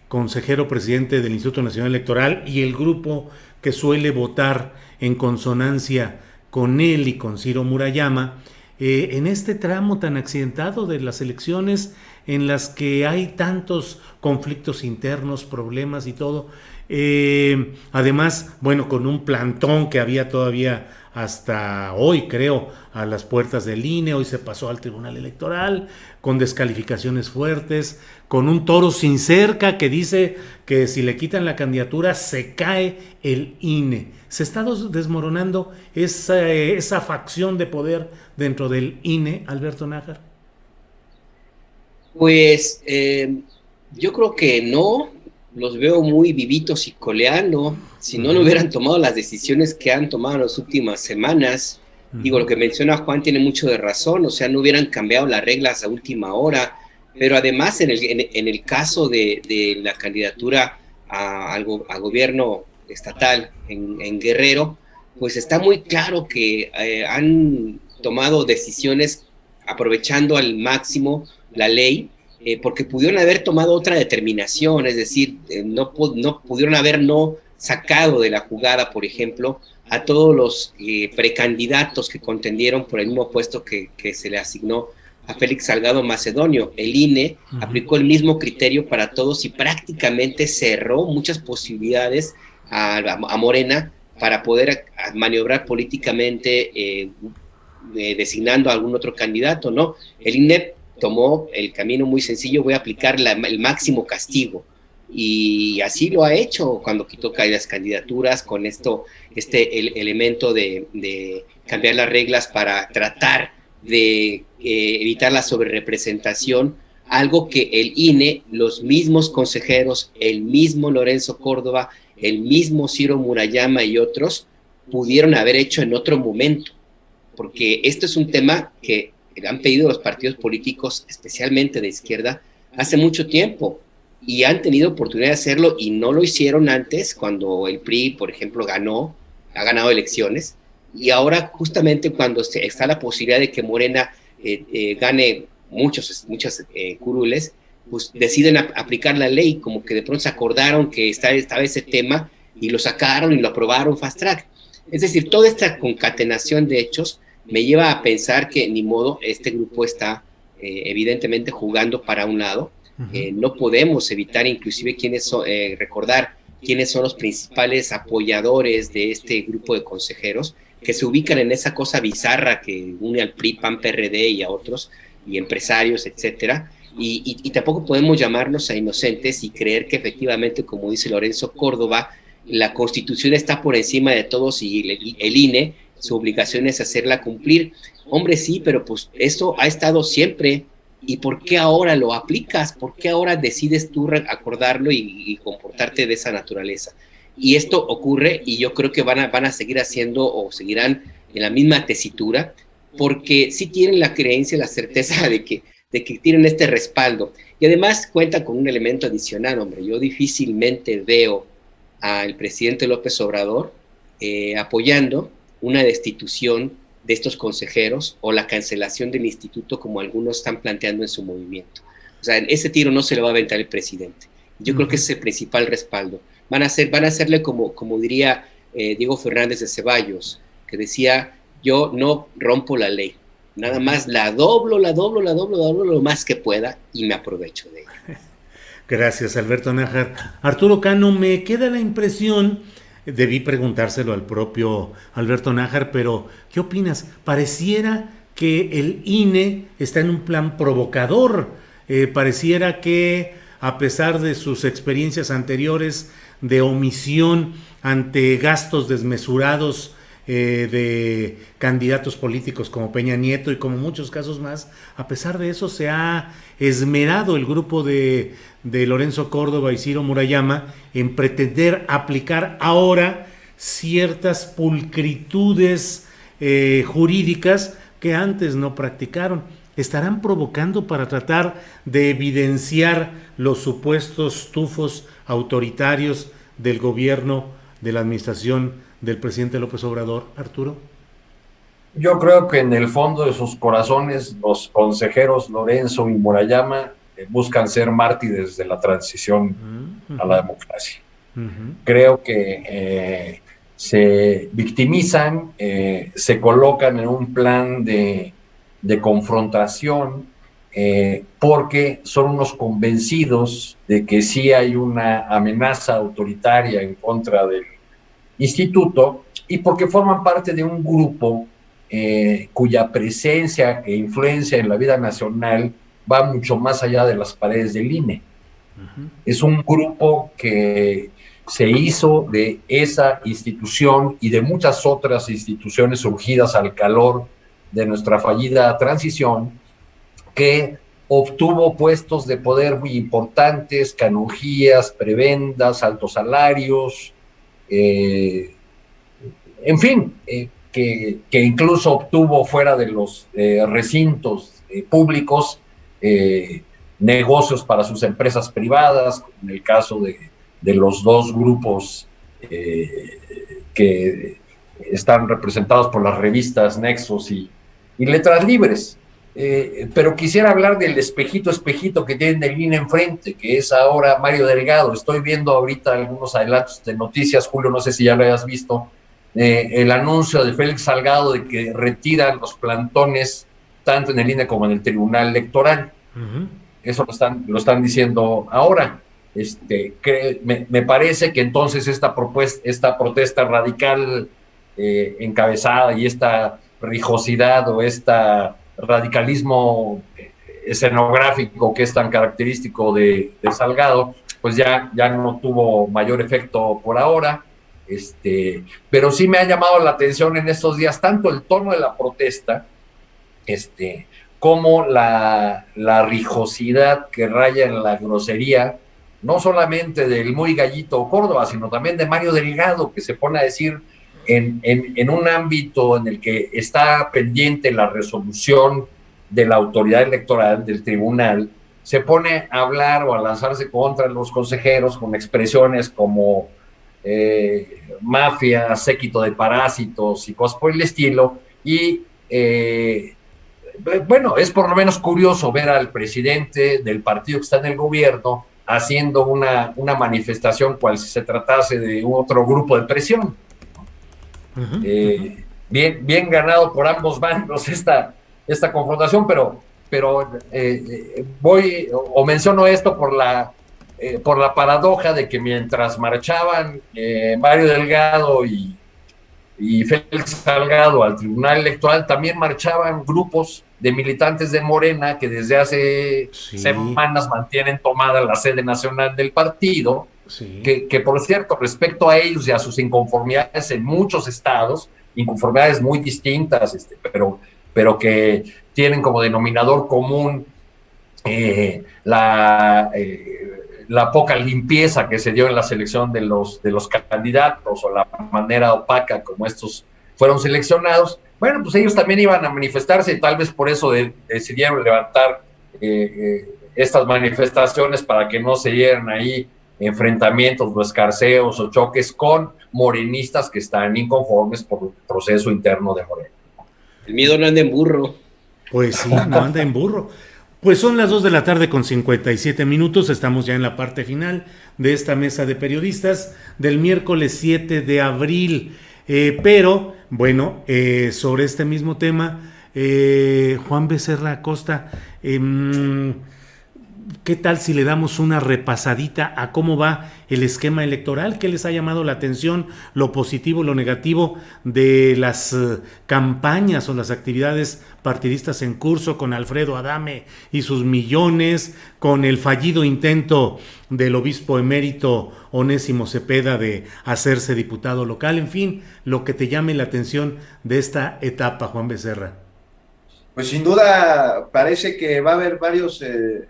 consejero presidente del Instituto Nacional Electoral y el grupo que suele votar en consonancia con él y con Ciro Murayama en este tramo tan accidentado de las elecciones en las que hay tantos conflictos internos, problemas y todo? Además, bueno, con un plantón que había todavía hasta hoy, creo, a las puertas del INE, hoy se pasó al Tribunal Electoral, con descalificaciones fuertes, con un toro sin cerca que dice que si le quitan la candidatura se cae el INE. Se está desmoronando esa facción de poder dentro del INE, Alberto Nájar. Pues yo creo que no, los veo muy vivitos y coleando. Si no hubieran tomado las decisiones que han tomado en las últimas semanas, digo, lo que menciona Juan tiene mucho de razón, o sea, no hubieran cambiado las reglas a última hora, pero además en el caso de la candidatura a gobierno estatal en Guerrero, pues está muy claro que han tomado decisiones aprovechando al máximo la ley, porque pudieron haber tomado otra determinación, es decir, no pudieron haber sacado de la jugada, por ejemplo, a todos los precandidatos que contendieron por el mismo puesto que se le asignó a Félix Salgado Macedonio. El INE aplicó el mismo criterio para todos y prácticamente cerró muchas posibilidades a Morena para poder maniobrar políticamente designando a algún otro candidato, ¿no? El INE tomó el camino muy sencillo, voy a aplicar el máximo castigo, y así lo ha hecho cuando quitó las candidaturas con el elemento de cambiar las reglas para tratar de evitar la sobrerepresentación, algo que el INE, los mismos consejeros, el mismo Lorenzo Córdoba, el mismo Ciro Murayama y otros pudieron haber hecho en otro momento, porque esto es un tema que han pedido los partidos políticos, especialmente de izquierda, hace mucho tiempo, y han tenido oportunidad de hacerlo y no lo hicieron antes, cuando el PRI, por ejemplo, ha ganado elecciones, y ahora justamente cuando está la posibilidad de que Morena gane muchas curules, pues deciden aplicar la ley, como que de pronto se acordaron que estaba ese tema y lo sacaron y lo aprobaron fast track. Es decir, toda esta concatenación de hechos me lleva a pensar que ni modo, este grupo está evidentemente jugando para un lado. No podemos evitar inclusive recordar quiénes son los principales apoyadores de este grupo de consejeros que se ubican en esa cosa bizarra que une al PRI, PAN, PRD y a otros, y empresarios, etcétera. Y tampoco podemos llamarnos a inocentes y creer que efectivamente, como dice Lorenzo Córdoba, la Constitución está por encima de todos y el INE, su obligación es hacerla cumplir. Hombre, sí, pero pues eso ha estado siempre. ¿Y por qué ahora lo aplicas? ¿Por qué ahora decides tú acordarlo y comportarte de esa naturaleza? Y esto ocurre, y yo creo que van a seguir haciendo o seguirán en la misma tesitura, porque sí tienen la creencia, la certeza de que tienen este respaldo. Y además cuenta con un elemento adicional, hombre. Yo difícilmente veo al presidente López Obrador apoyando una destitución de estos consejeros o la cancelación del instituto, como algunos están planteando en su movimiento. O sea, ese tiro no se lo va a aventar el presidente. Yo creo que ese es el principal respaldo. Van a hacerle como diría Diego Fernández de Ceballos, que decía, yo no rompo la ley, nada más la doblo lo más que pueda y me aprovecho de ella. Gracias, Alberto Nájar. Arturo Cano, me queda la impresión, debí preguntárselo al propio Alberto Nájar, pero ¿qué opinas? Pareciera que el INE está en un plan provocador, pareciera que a pesar de sus experiencias anteriores de omisión ante gastos desmesurados de candidatos políticos como Peña Nieto y como muchos casos más, a pesar de eso se ha esmerado el grupo de Lorenzo Córdoba y Ciro Murayama en pretender aplicar ahora ciertas pulcritudes jurídicas que antes no practicaron. Estarán provocando para tratar de evidenciar los supuestos tufos autoritarios del gobierno, de la administración del presidente López Obrador, Arturo. Yo creo que en el fondo de sus corazones los consejeros Lorenzo y Murayama buscan ser mártires de la transición a la democracia. Creo que se victimizan, se colocan en un plan de confrontación, porque son unos convencidos de que sí hay una amenaza autoritaria en contra del instituto y porque forman parte de un grupo cuya presencia e influencia en la vida nacional va mucho más allá de las paredes del INE. Es un grupo que se hizo de esa institución y de muchas otras instituciones surgidas al calor de nuestra fallida transición, que obtuvo puestos de poder muy importantes, canonjías, prebendas, altos salarios, en fin, que incluso obtuvo fuera de los recintos públicos negocios para sus empresas privadas, en el caso de los dos grupos que están representados por las revistas Nexos y Letras Libres. Pero quisiera hablar del espejito que tienen del INE enfrente, que es ahora Mario Delgado. Estoy viendo ahorita algunos adelantos de noticias, Julio, no sé si ya lo hayas visto, el anuncio de Félix Salgado de que retiran los plantones tanto en el INE como en el Tribunal Electoral. Eso lo están diciendo ahora. Me parece que entonces esta protesta radical encabezada y esta rijosidad o esta radicalismo escenográfico que es tan característico de Salgado, pues ya no tuvo mayor efecto por ahora, pero sí me ha llamado la atención en estos días tanto el tono de la protesta, como la rijosidad que raya en la grosería, no solamente del muy gallito Córdoba, sino también de Mario Delgado, que se pone a decir en un ámbito en el que está pendiente la resolución de la autoridad electoral, del tribunal, se pone a hablar o a lanzarse contra los consejeros con expresiones como mafia, séquito de parásitos y cosas por el estilo, y bueno, es por lo menos curioso ver al presidente del partido que está en el gobierno haciendo una manifestación cual si se tratase de otro grupo de presión. Bien ganado por ambos bandos esta confrontación, pero menciono esto por la paradoja de que mientras marchaban Mario Delgado y Félix Salgado al Tribunal Electoral, también marchaban grupos de militantes de Morena que desde hace semanas mantienen tomada la sede nacional del partido. Sí. Que por cierto, respecto a ellos y a sus inconformidades en muchos estados, inconformidades muy distintas, pero que tienen como denominador común la poca limpieza que se dio en la selección de los candidatos o la manera opaca como estos fueron seleccionados. Bueno, pues ellos también iban a manifestarse y tal vez por eso decidieron levantar estas manifestaciones para que no se dieran ahí enfrentamientos o escarceos o choques con morenistas que están inconformes por el proceso interno de Morena. El miedo no anda en burro. Pues sí, no anda en burro. Pues son las 2 de la tarde con 57 minutos, estamos ya en la parte final de esta mesa de periodistas del miércoles 7 de abril. Pero, bueno, sobre este mismo tema, Juan Becerra Acosta, ¿qué tal si le damos una repasadita a cómo va el esquema electoral? ¿Qué les ha llamado la atención, lo positivo, lo negativo de las campañas o las actividades partidistas en curso con Alfredo Adame y sus millones, con el fallido intento del obispo emérito Onésimo Cepeda de hacerse diputado local? En fin, lo que te llame la atención de esta etapa, Juan Becerra. Pues sin duda parece que va a haber varios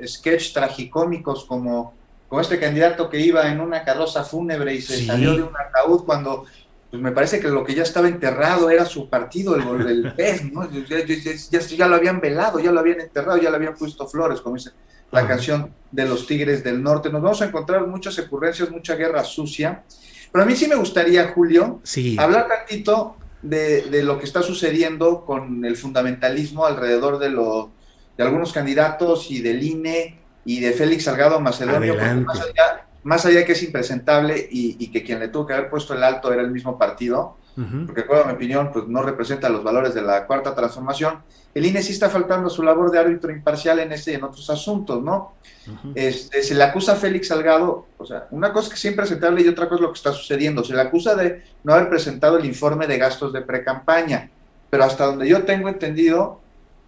sketches tragicómicos como este candidato que iba en una carroza fúnebre y se salió de un ataúd cuando pues me parece que lo que ya estaba enterrado era su partido, el PES, ¿no? Ya lo habían velado, ya lo habían enterrado, ya le habían puesto flores, como dice la canción de los Tigres del Norte. Nos vamos a encontrar muchas ocurrencias, mucha guerra sucia, pero a mí sí me gustaría, Julio, hablar tantito de lo que está sucediendo con el fundamentalismo alrededor de algunos candidatos y del INE y de Félix Salgado Macedonio, porque más allá de que es impresentable y que quien le tuvo que haber puesto el alto era el mismo partido, porque de acuerdo a mi opinión pues no representa los valores de la Cuarta Transformación, el INE sí está faltando su labor de árbitro imparcial en este y en otros asuntos, ¿no? Se le acusa a Félix Salgado, o sea, una cosa que es impresentable y otra cosa es lo que está sucediendo. Se le acusa de no haber presentado el informe de gastos de precampaña, pero hasta donde yo tengo entendido,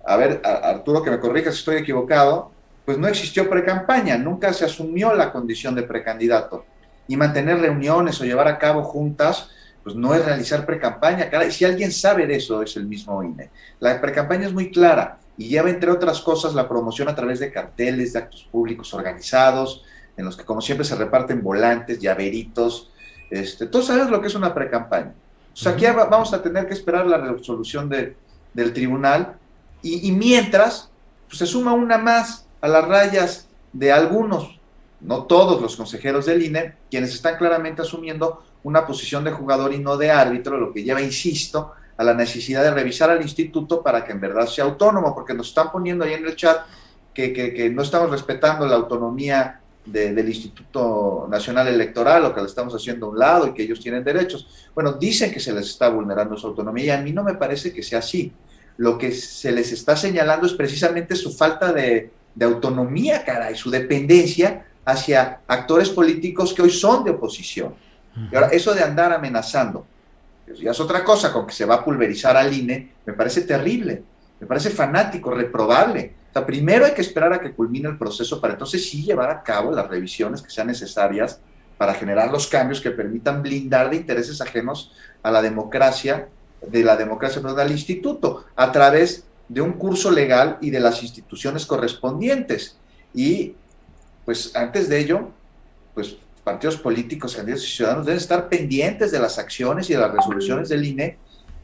a ver, Arturo, que me corrija si estoy equivocado, pues no existió precampaña, nunca se asumió la condición de precandidato. Y mantener reuniones o llevar a cabo juntas, pues no es realizar precampaña. Caray, si alguien sabe de eso, es el mismo INE. La precampaña es muy clara y lleva, entre otras cosas, la promoción a través de carteles, de actos públicos organizados, en los que, como siempre, se reparten volantes, llaveritos. Tú sabes lo que es una precampaña. O sea, aquí vamos a tener que esperar la resolución del tribunal y mientras, pues se suma una más a las rayas de algunos, no todos los consejeros del INE, quienes están claramente asumiendo una posición de jugador y no de árbitro, lo que lleva, insisto, a la necesidad de revisar al instituto para que en verdad sea autónomo, porque nos están poniendo ahí en el chat que no estamos respetando la autonomía del Instituto Nacional Electoral, o que le estamos haciendo a un lado y que ellos tienen derechos. Bueno, dicen que se les está vulnerando su autonomía y a mí no me parece que sea así. Lo que se les está señalando es precisamente su falta de autonomía, caray, su dependencia hacia actores políticos que hoy son de oposición. Y ahora, eso de andar amenazando, pues ya es otra cosa, con que se va a pulverizar al INE, me parece terrible, me parece fanático, reprobable. O sea, primero hay que esperar a que culmine el proceso para entonces sí llevar a cabo las revisiones que sean necesarias para generar los cambios que permitan blindar de intereses ajenos a la democracia, perdón, al instituto, a través de un curso legal y de las instituciones correspondientes. Y pues antes de ello, pues partidos políticos, candidatos y ciudadanos deben estar pendientes de las acciones y de las resoluciones del INE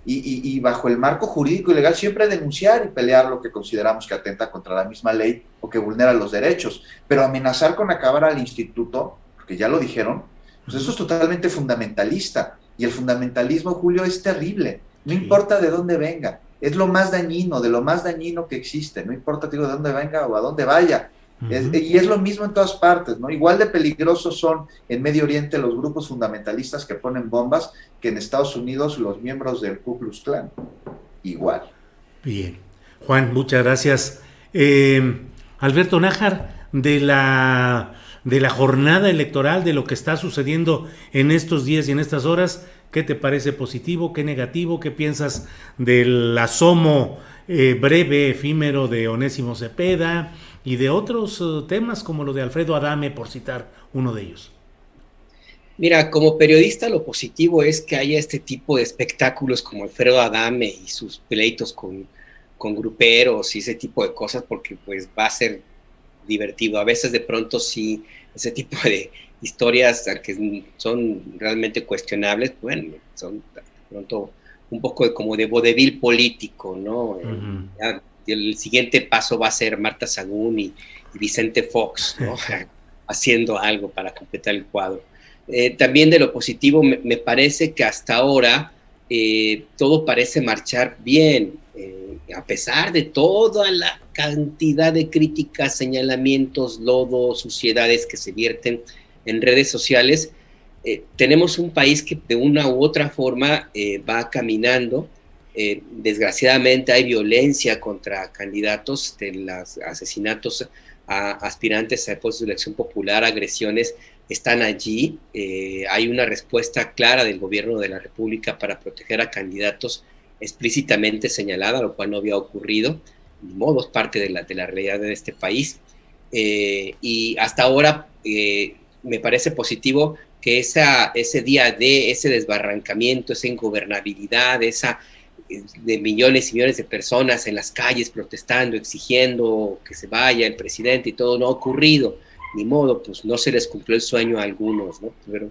y bajo el marco jurídico y legal siempre denunciar y pelear lo que consideramos que atenta contra la misma ley o que vulnera los derechos. Pero amenazar con acabar al instituto, porque ya lo dijeron, pues eso es totalmente fundamentalista. Y el fundamentalismo, Julio, es terrible. No importa de dónde venga. Es lo más dañino, de lo más dañino que existe. No importa, digo, de dónde venga o a dónde vaya. Y es lo mismo en todas partes, ¿no? Igual de peligrosos son en Medio Oriente los grupos fundamentalistas que ponen bombas que en Estados Unidos los miembros del Ku Klux Klan. Igual. Bien. Juan, muchas gracias. Alberto Nájar, de la jornada electoral, de lo que está sucediendo en estos días y en estas horas, ¿qué te parece positivo, qué negativo, qué piensas del asomo breve, efímero de Onésimo Cepeda y de otros temas como lo de Alfredo Adame, por citar uno de ellos? Mira, como periodista lo positivo es que haya este tipo de espectáculos como Alfredo Adame y sus pleitos con gruperos y ese tipo de cosas, porque pues va a ser divertido. A veces de pronto sí, ese tipo de historias que son realmente cuestionables, bueno, son de pronto un poco como de vodevil político, ¿no? Ya, el siguiente paso va a ser Marta Sagún y Vicente Fox, ¿no? Haciendo algo para completar el cuadro. También de lo positivo, me parece que hasta ahora todo parece marchar bien, a pesar de toda la cantidad de críticas, señalamientos, lodos, suciedades que se vierten en redes sociales, tenemos un país que de una u otra forma va caminando. Desgraciadamente hay violencia contra candidatos, de los asesinatos a aspirantes a puestos de elección popular, agresiones, están allí. Hay una respuesta clara del gobierno de la República para proteger a candidatos explícitamente señalada, lo cual no había ocurrido. Ni modo, es parte de la realidad de este país. Y hasta ahora me parece positivo que ese día de ese desbarrancamiento, esa ingobernabilidad, de millones y millones de personas en las calles protestando, exigiendo que se vaya el presidente y todo, no ha ocurrido. Ni modo, pues no se les cumplió el sueño a algunos, ¿no? Pero,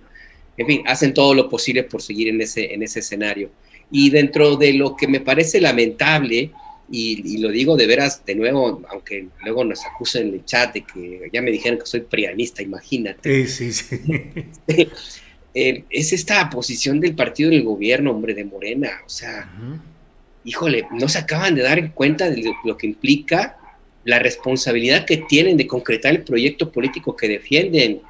en fin, hacen todo lo posible por seguir en ese escenario. Y dentro de lo que me parece lamentable, y lo digo de veras de nuevo, aunque luego nos acusen en el chat de que ya me dijeron que soy prianista, imagínate. Sí. Es esta posición del partido del gobierno, hombre, de Morena. O sea, híjole, no se acaban de dar cuenta de lo que implica la responsabilidad que tienen de concretar el proyecto político que defienden.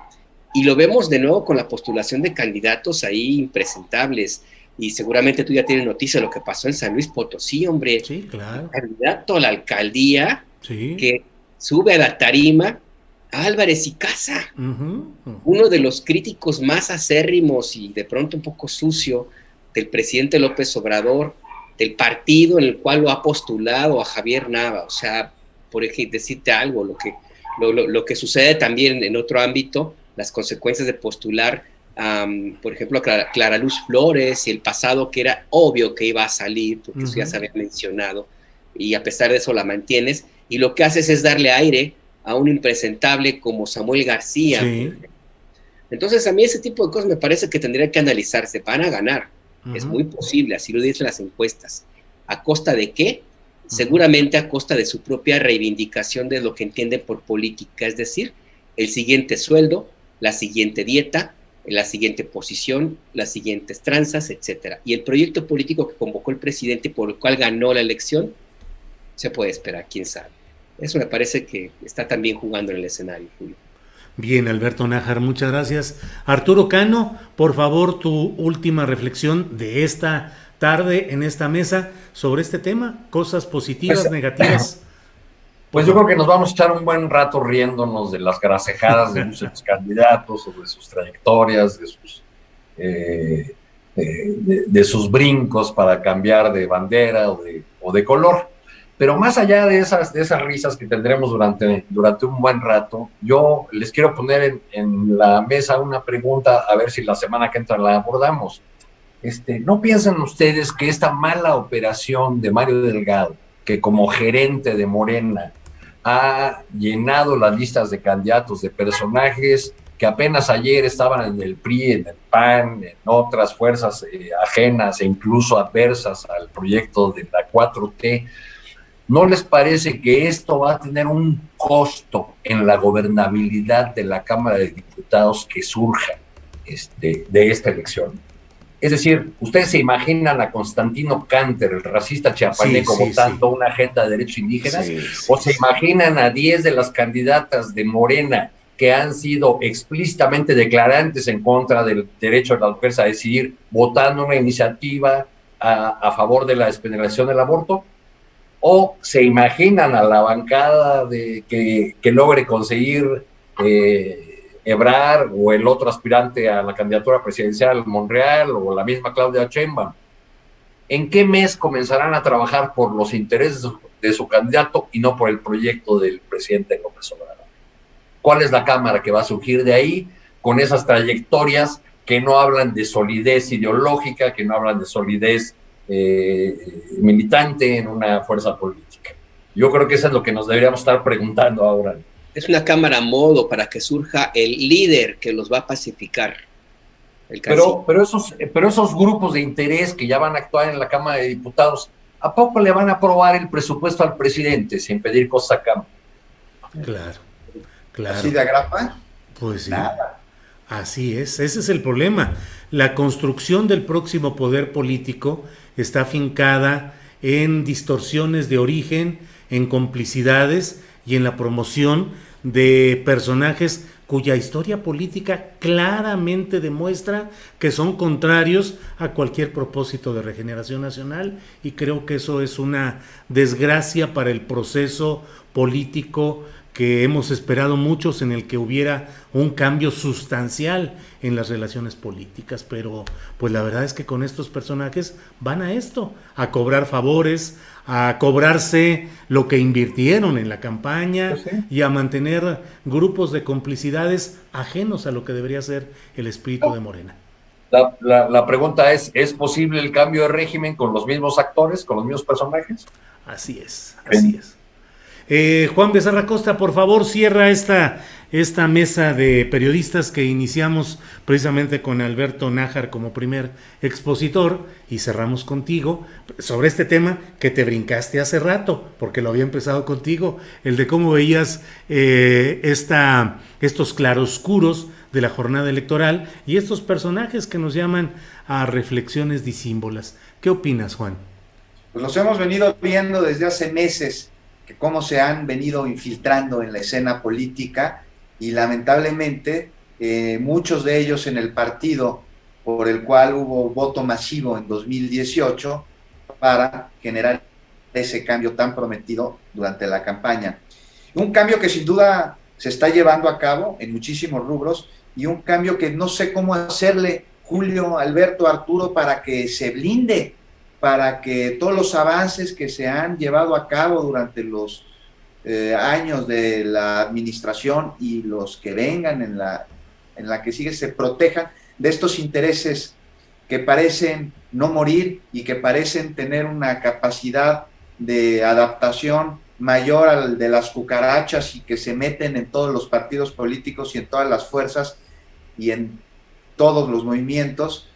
Y lo vemos de nuevo con la postulación de candidatos ahí impresentables. Y seguramente tú ya tienes noticia de lo que pasó en San Luis Potosí, hombre. Sí, claro. El candidato a la alcaldía, sí, que sube a la tarima a Álvarez y Casa, uno de los críticos más acérrimos y de pronto un poco sucio del presidente López Obrador, del partido en el cual lo ha postulado a Javier Nava. O sea, por ejemplo, decirte algo, lo que sucede también en otro ámbito, las consecuencias de postular, por ejemplo, a Clara Luz Flores y el pasado que era obvio que iba a salir, porque eso ya se había mencionado, y a pesar de eso la mantienes, y lo que haces es darle aire a un impresentable como Samuel García. Sí. Entonces a mí ese tipo de cosas me parece que tendría que analizarse. Van a ganar, es muy posible, así lo dicen las encuestas. ¿A costa de qué? Seguramente a costa de su propia reivindicación de lo que entienden por política, es decir, el siguiente sueldo, la siguiente dieta, la siguiente posición, las siguientes tranzas, etcétera. Y el proyecto político que convocó el presidente por el cual ganó la elección, se puede esperar, quién sabe. Eso me parece que está también jugando en el escenario, Julio. Bien, Alberto Nájar, muchas gracias. Arturo Cano, por favor, tu última reflexión de esta tarde en esta mesa sobre este tema, cosas positivas, negativas. Pues yo creo que nos vamos a echar un buen rato riéndonos de las gracejadas de muchos candidatos, sobre sus trayectorias, de sus brincos para cambiar de bandera o de color. Pero más allá de esas risas que tendremos durante un buen rato, yo les quiero poner en la mesa una pregunta, a ver si la semana que entra la abordamos. ¿No piensan ustedes que esta mala operación de Mario Delgado, que como gerente de Morena ha llenado las listas de candidatos de personajes que apenas ayer estaban en el PRI, en el PAN, en otras fuerzas ajenas e incluso adversas al proyecto de la 4T, ¿no les parece que esto va a tener un costo en la gobernabilidad de la Cámara de Diputados que surja de esta elección? Es decir, ¿ustedes se imaginan a Constantino Canter, el racista chiapaneco, votando una agenda de derechos indígenas? ¿O se imaginan a 10 de las candidatas de Morena que han sido explícitamente declarantes en contra del derecho de las mujeres a decidir, votando una iniciativa a favor de la despenalización del aborto? ¿O se imaginan a la bancada que logre conseguir Ebrard o el otro aspirante a la candidatura presidencial, Monreal, o la misma Claudia Sheinbaum? ¿En qué mes comenzarán a trabajar por los intereses de su candidato y no por el proyecto del presidente López Obrador? ¿Cuál es la cámara que va a surgir de ahí con esas trayectorias que no hablan de solidez ideológica, que no hablan de solidez militante en una fuerza política? Yo creo que eso es lo que nos deberíamos estar preguntando ahora. Es una cámara a modo para que surja el líder que los va a pacificar. Pero esos grupos de interés que ya van a actuar en la Cámara de Diputados, ¿a poco le van a aprobar el presupuesto al presidente sin pedir cosas a cambio? Claro. ¿Así de agrapa? Pues sí. Nada. Así es, ese es el problema. La construcción del próximo poder político está afincada en distorsiones de origen, en complicidades y en la promoción de personajes cuya historia política claramente demuestra que son contrarios a cualquier propósito de regeneración nacional, y creo que eso es una desgracia para el proceso político que hemos esperado muchos, en el que hubiera un cambio sustancial en las relaciones políticas, pero pues la verdad es que con estos personajes van a esto, a cobrar favores, a cobrarse lo que invirtieron en la campaña, pues sí, y a mantener grupos de complicidades ajenos a lo que debería ser el espíritu de Morena. La pregunta ¿es posible el cambio de régimen con los mismos actores, con los mismos personajes? Así es, así es. Juan Becerra Costa, por favor, cierra esta mesa de periodistas que iniciamos precisamente con Alberto Nájar como primer expositor, y cerramos contigo sobre este tema que te brincaste hace rato, porque lo había empezado contigo, el de cómo veías estos claroscuros de la jornada electoral y estos personajes que nos llaman a reflexiones disímbolas. ¿Qué opinas, Juan? Pues los hemos venido viendo desde hace meses, que cómo se han venido infiltrando en la escena política, y lamentablemente muchos de ellos en el partido por el cual hubo voto masivo en 2018 para generar ese cambio tan prometido durante la campaña. Un cambio que sin duda se está llevando a cabo en muchísimos rubros, y un cambio que no sé cómo hacerle, Julio, Alberto, Arturo, para que se blinde, para que todos los avances que se han llevado a cabo durante los años de la administración y los que vengan en la que sigue se protejan de estos intereses que parecen no morir y que parecen tener una capacidad de adaptación mayor al de las cucarachas, y que se meten en todos los partidos políticos y en todas las fuerzas y en todos los movimientos,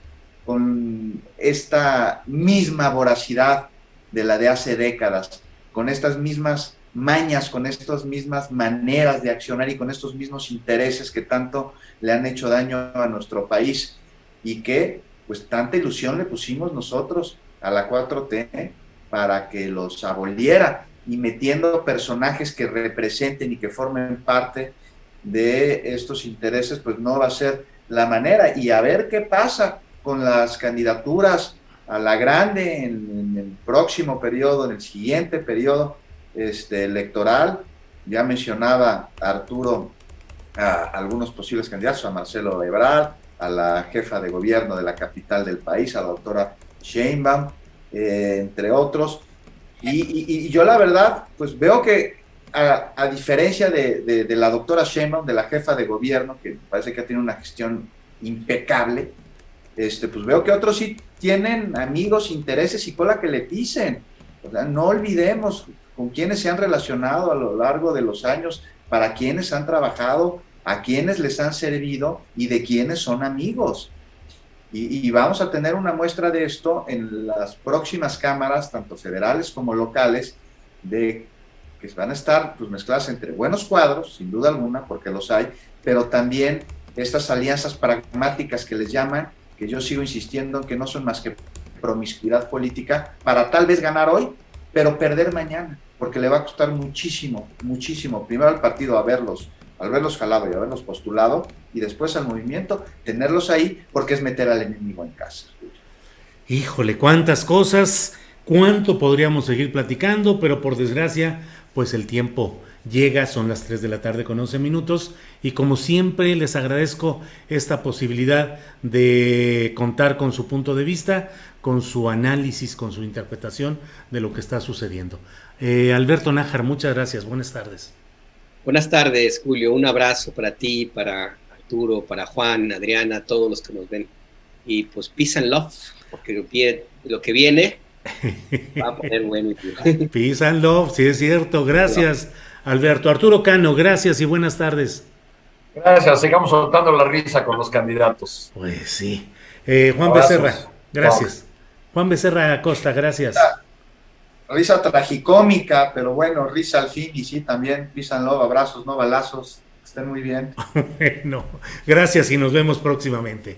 con esta misma voracidad de la de hace décadas, con estas mismas mañas, con estas mismas maneras de accionar y con estos mismos intereses que tanto le han hecho daño a nuestro país, y que pues tanta ilusión le pusimos nosotros a la 4T para que los aboliera, y metiendo personajes que representen y que formen parte de estos intereses, pues no va a ser la manera. Y a ver qué pasa con las candidaturas a la grande en el próximo periodo, en el siguiente periodo electoral. Ya mencionaba Arturo a algunos posibles candidatos, a Marcelo Ebrard, a la jefa de gobierno de la capital del país, a la doctora Sheinbaum, entre otros. Y yo la verdad, pues veo que a diferencia de la doctora Sheinbaum, de la jefa de gobierno, que parece que ha tenido una gestión impecable, pues veo que otros sí tienen amigos, intereses y cola que le pisen. O sea, no olvidemos con quiénes se han relacionado a lo largo de los años, para quiénes han trabajado, a quiénes les han servido y de quiénes son amigos. Y vamos a tener una muestra de esto en las próximas cámaras, tanto federales como locales, de que van a estar pues mezcladas entre buenos cuadros, sin duda alguna, porque los hay, pero también estas alianzas pragmáticas que les llaman, que yo sigo insistiendo en que no son más que promiscuidad política para tal vez ganar hoy, pero perder mañana, porque le va a costar muchísimo, muchísimo, primero al partido al verlos jalado y haberlos postulado, y después al movimiento tenerlos ahí, porque es meter al enemigo en casa. Híjole, cuántas cosas, cuánto podríamos seguir platicando, pero por desgracia, pues el tiempo llega, son las 3 de la tarde con 11 minutos, y como siempre les agradezco esta posibilidad de contar con su punto de vista, con su análisis, con su interpretación de lo que está sucediendo. Alberto Nájar, muchas gracias, buenas tardes. Buenas tardes, Julio, un abrazo para ti, para Arturo, para Juan, Adriana, todos los que nos ven, y pues peace and love, porque lo que viene va a poner bueno. Peace and love, sí es cierto, gracias Alberto. Arturo Cano, gracias y buenas tardes. Gracias, sigamos soltando la risa con los candidatos. Pues sí. Juan Becerra, gracias. Juan Becerra Acosta, gracias. Risa tragicómica, pero bueno, risa al fin, y sí, también, peace and love, abrazos, no balazos, estén muy bien. Bueno, gracias y nos vemos próximamente.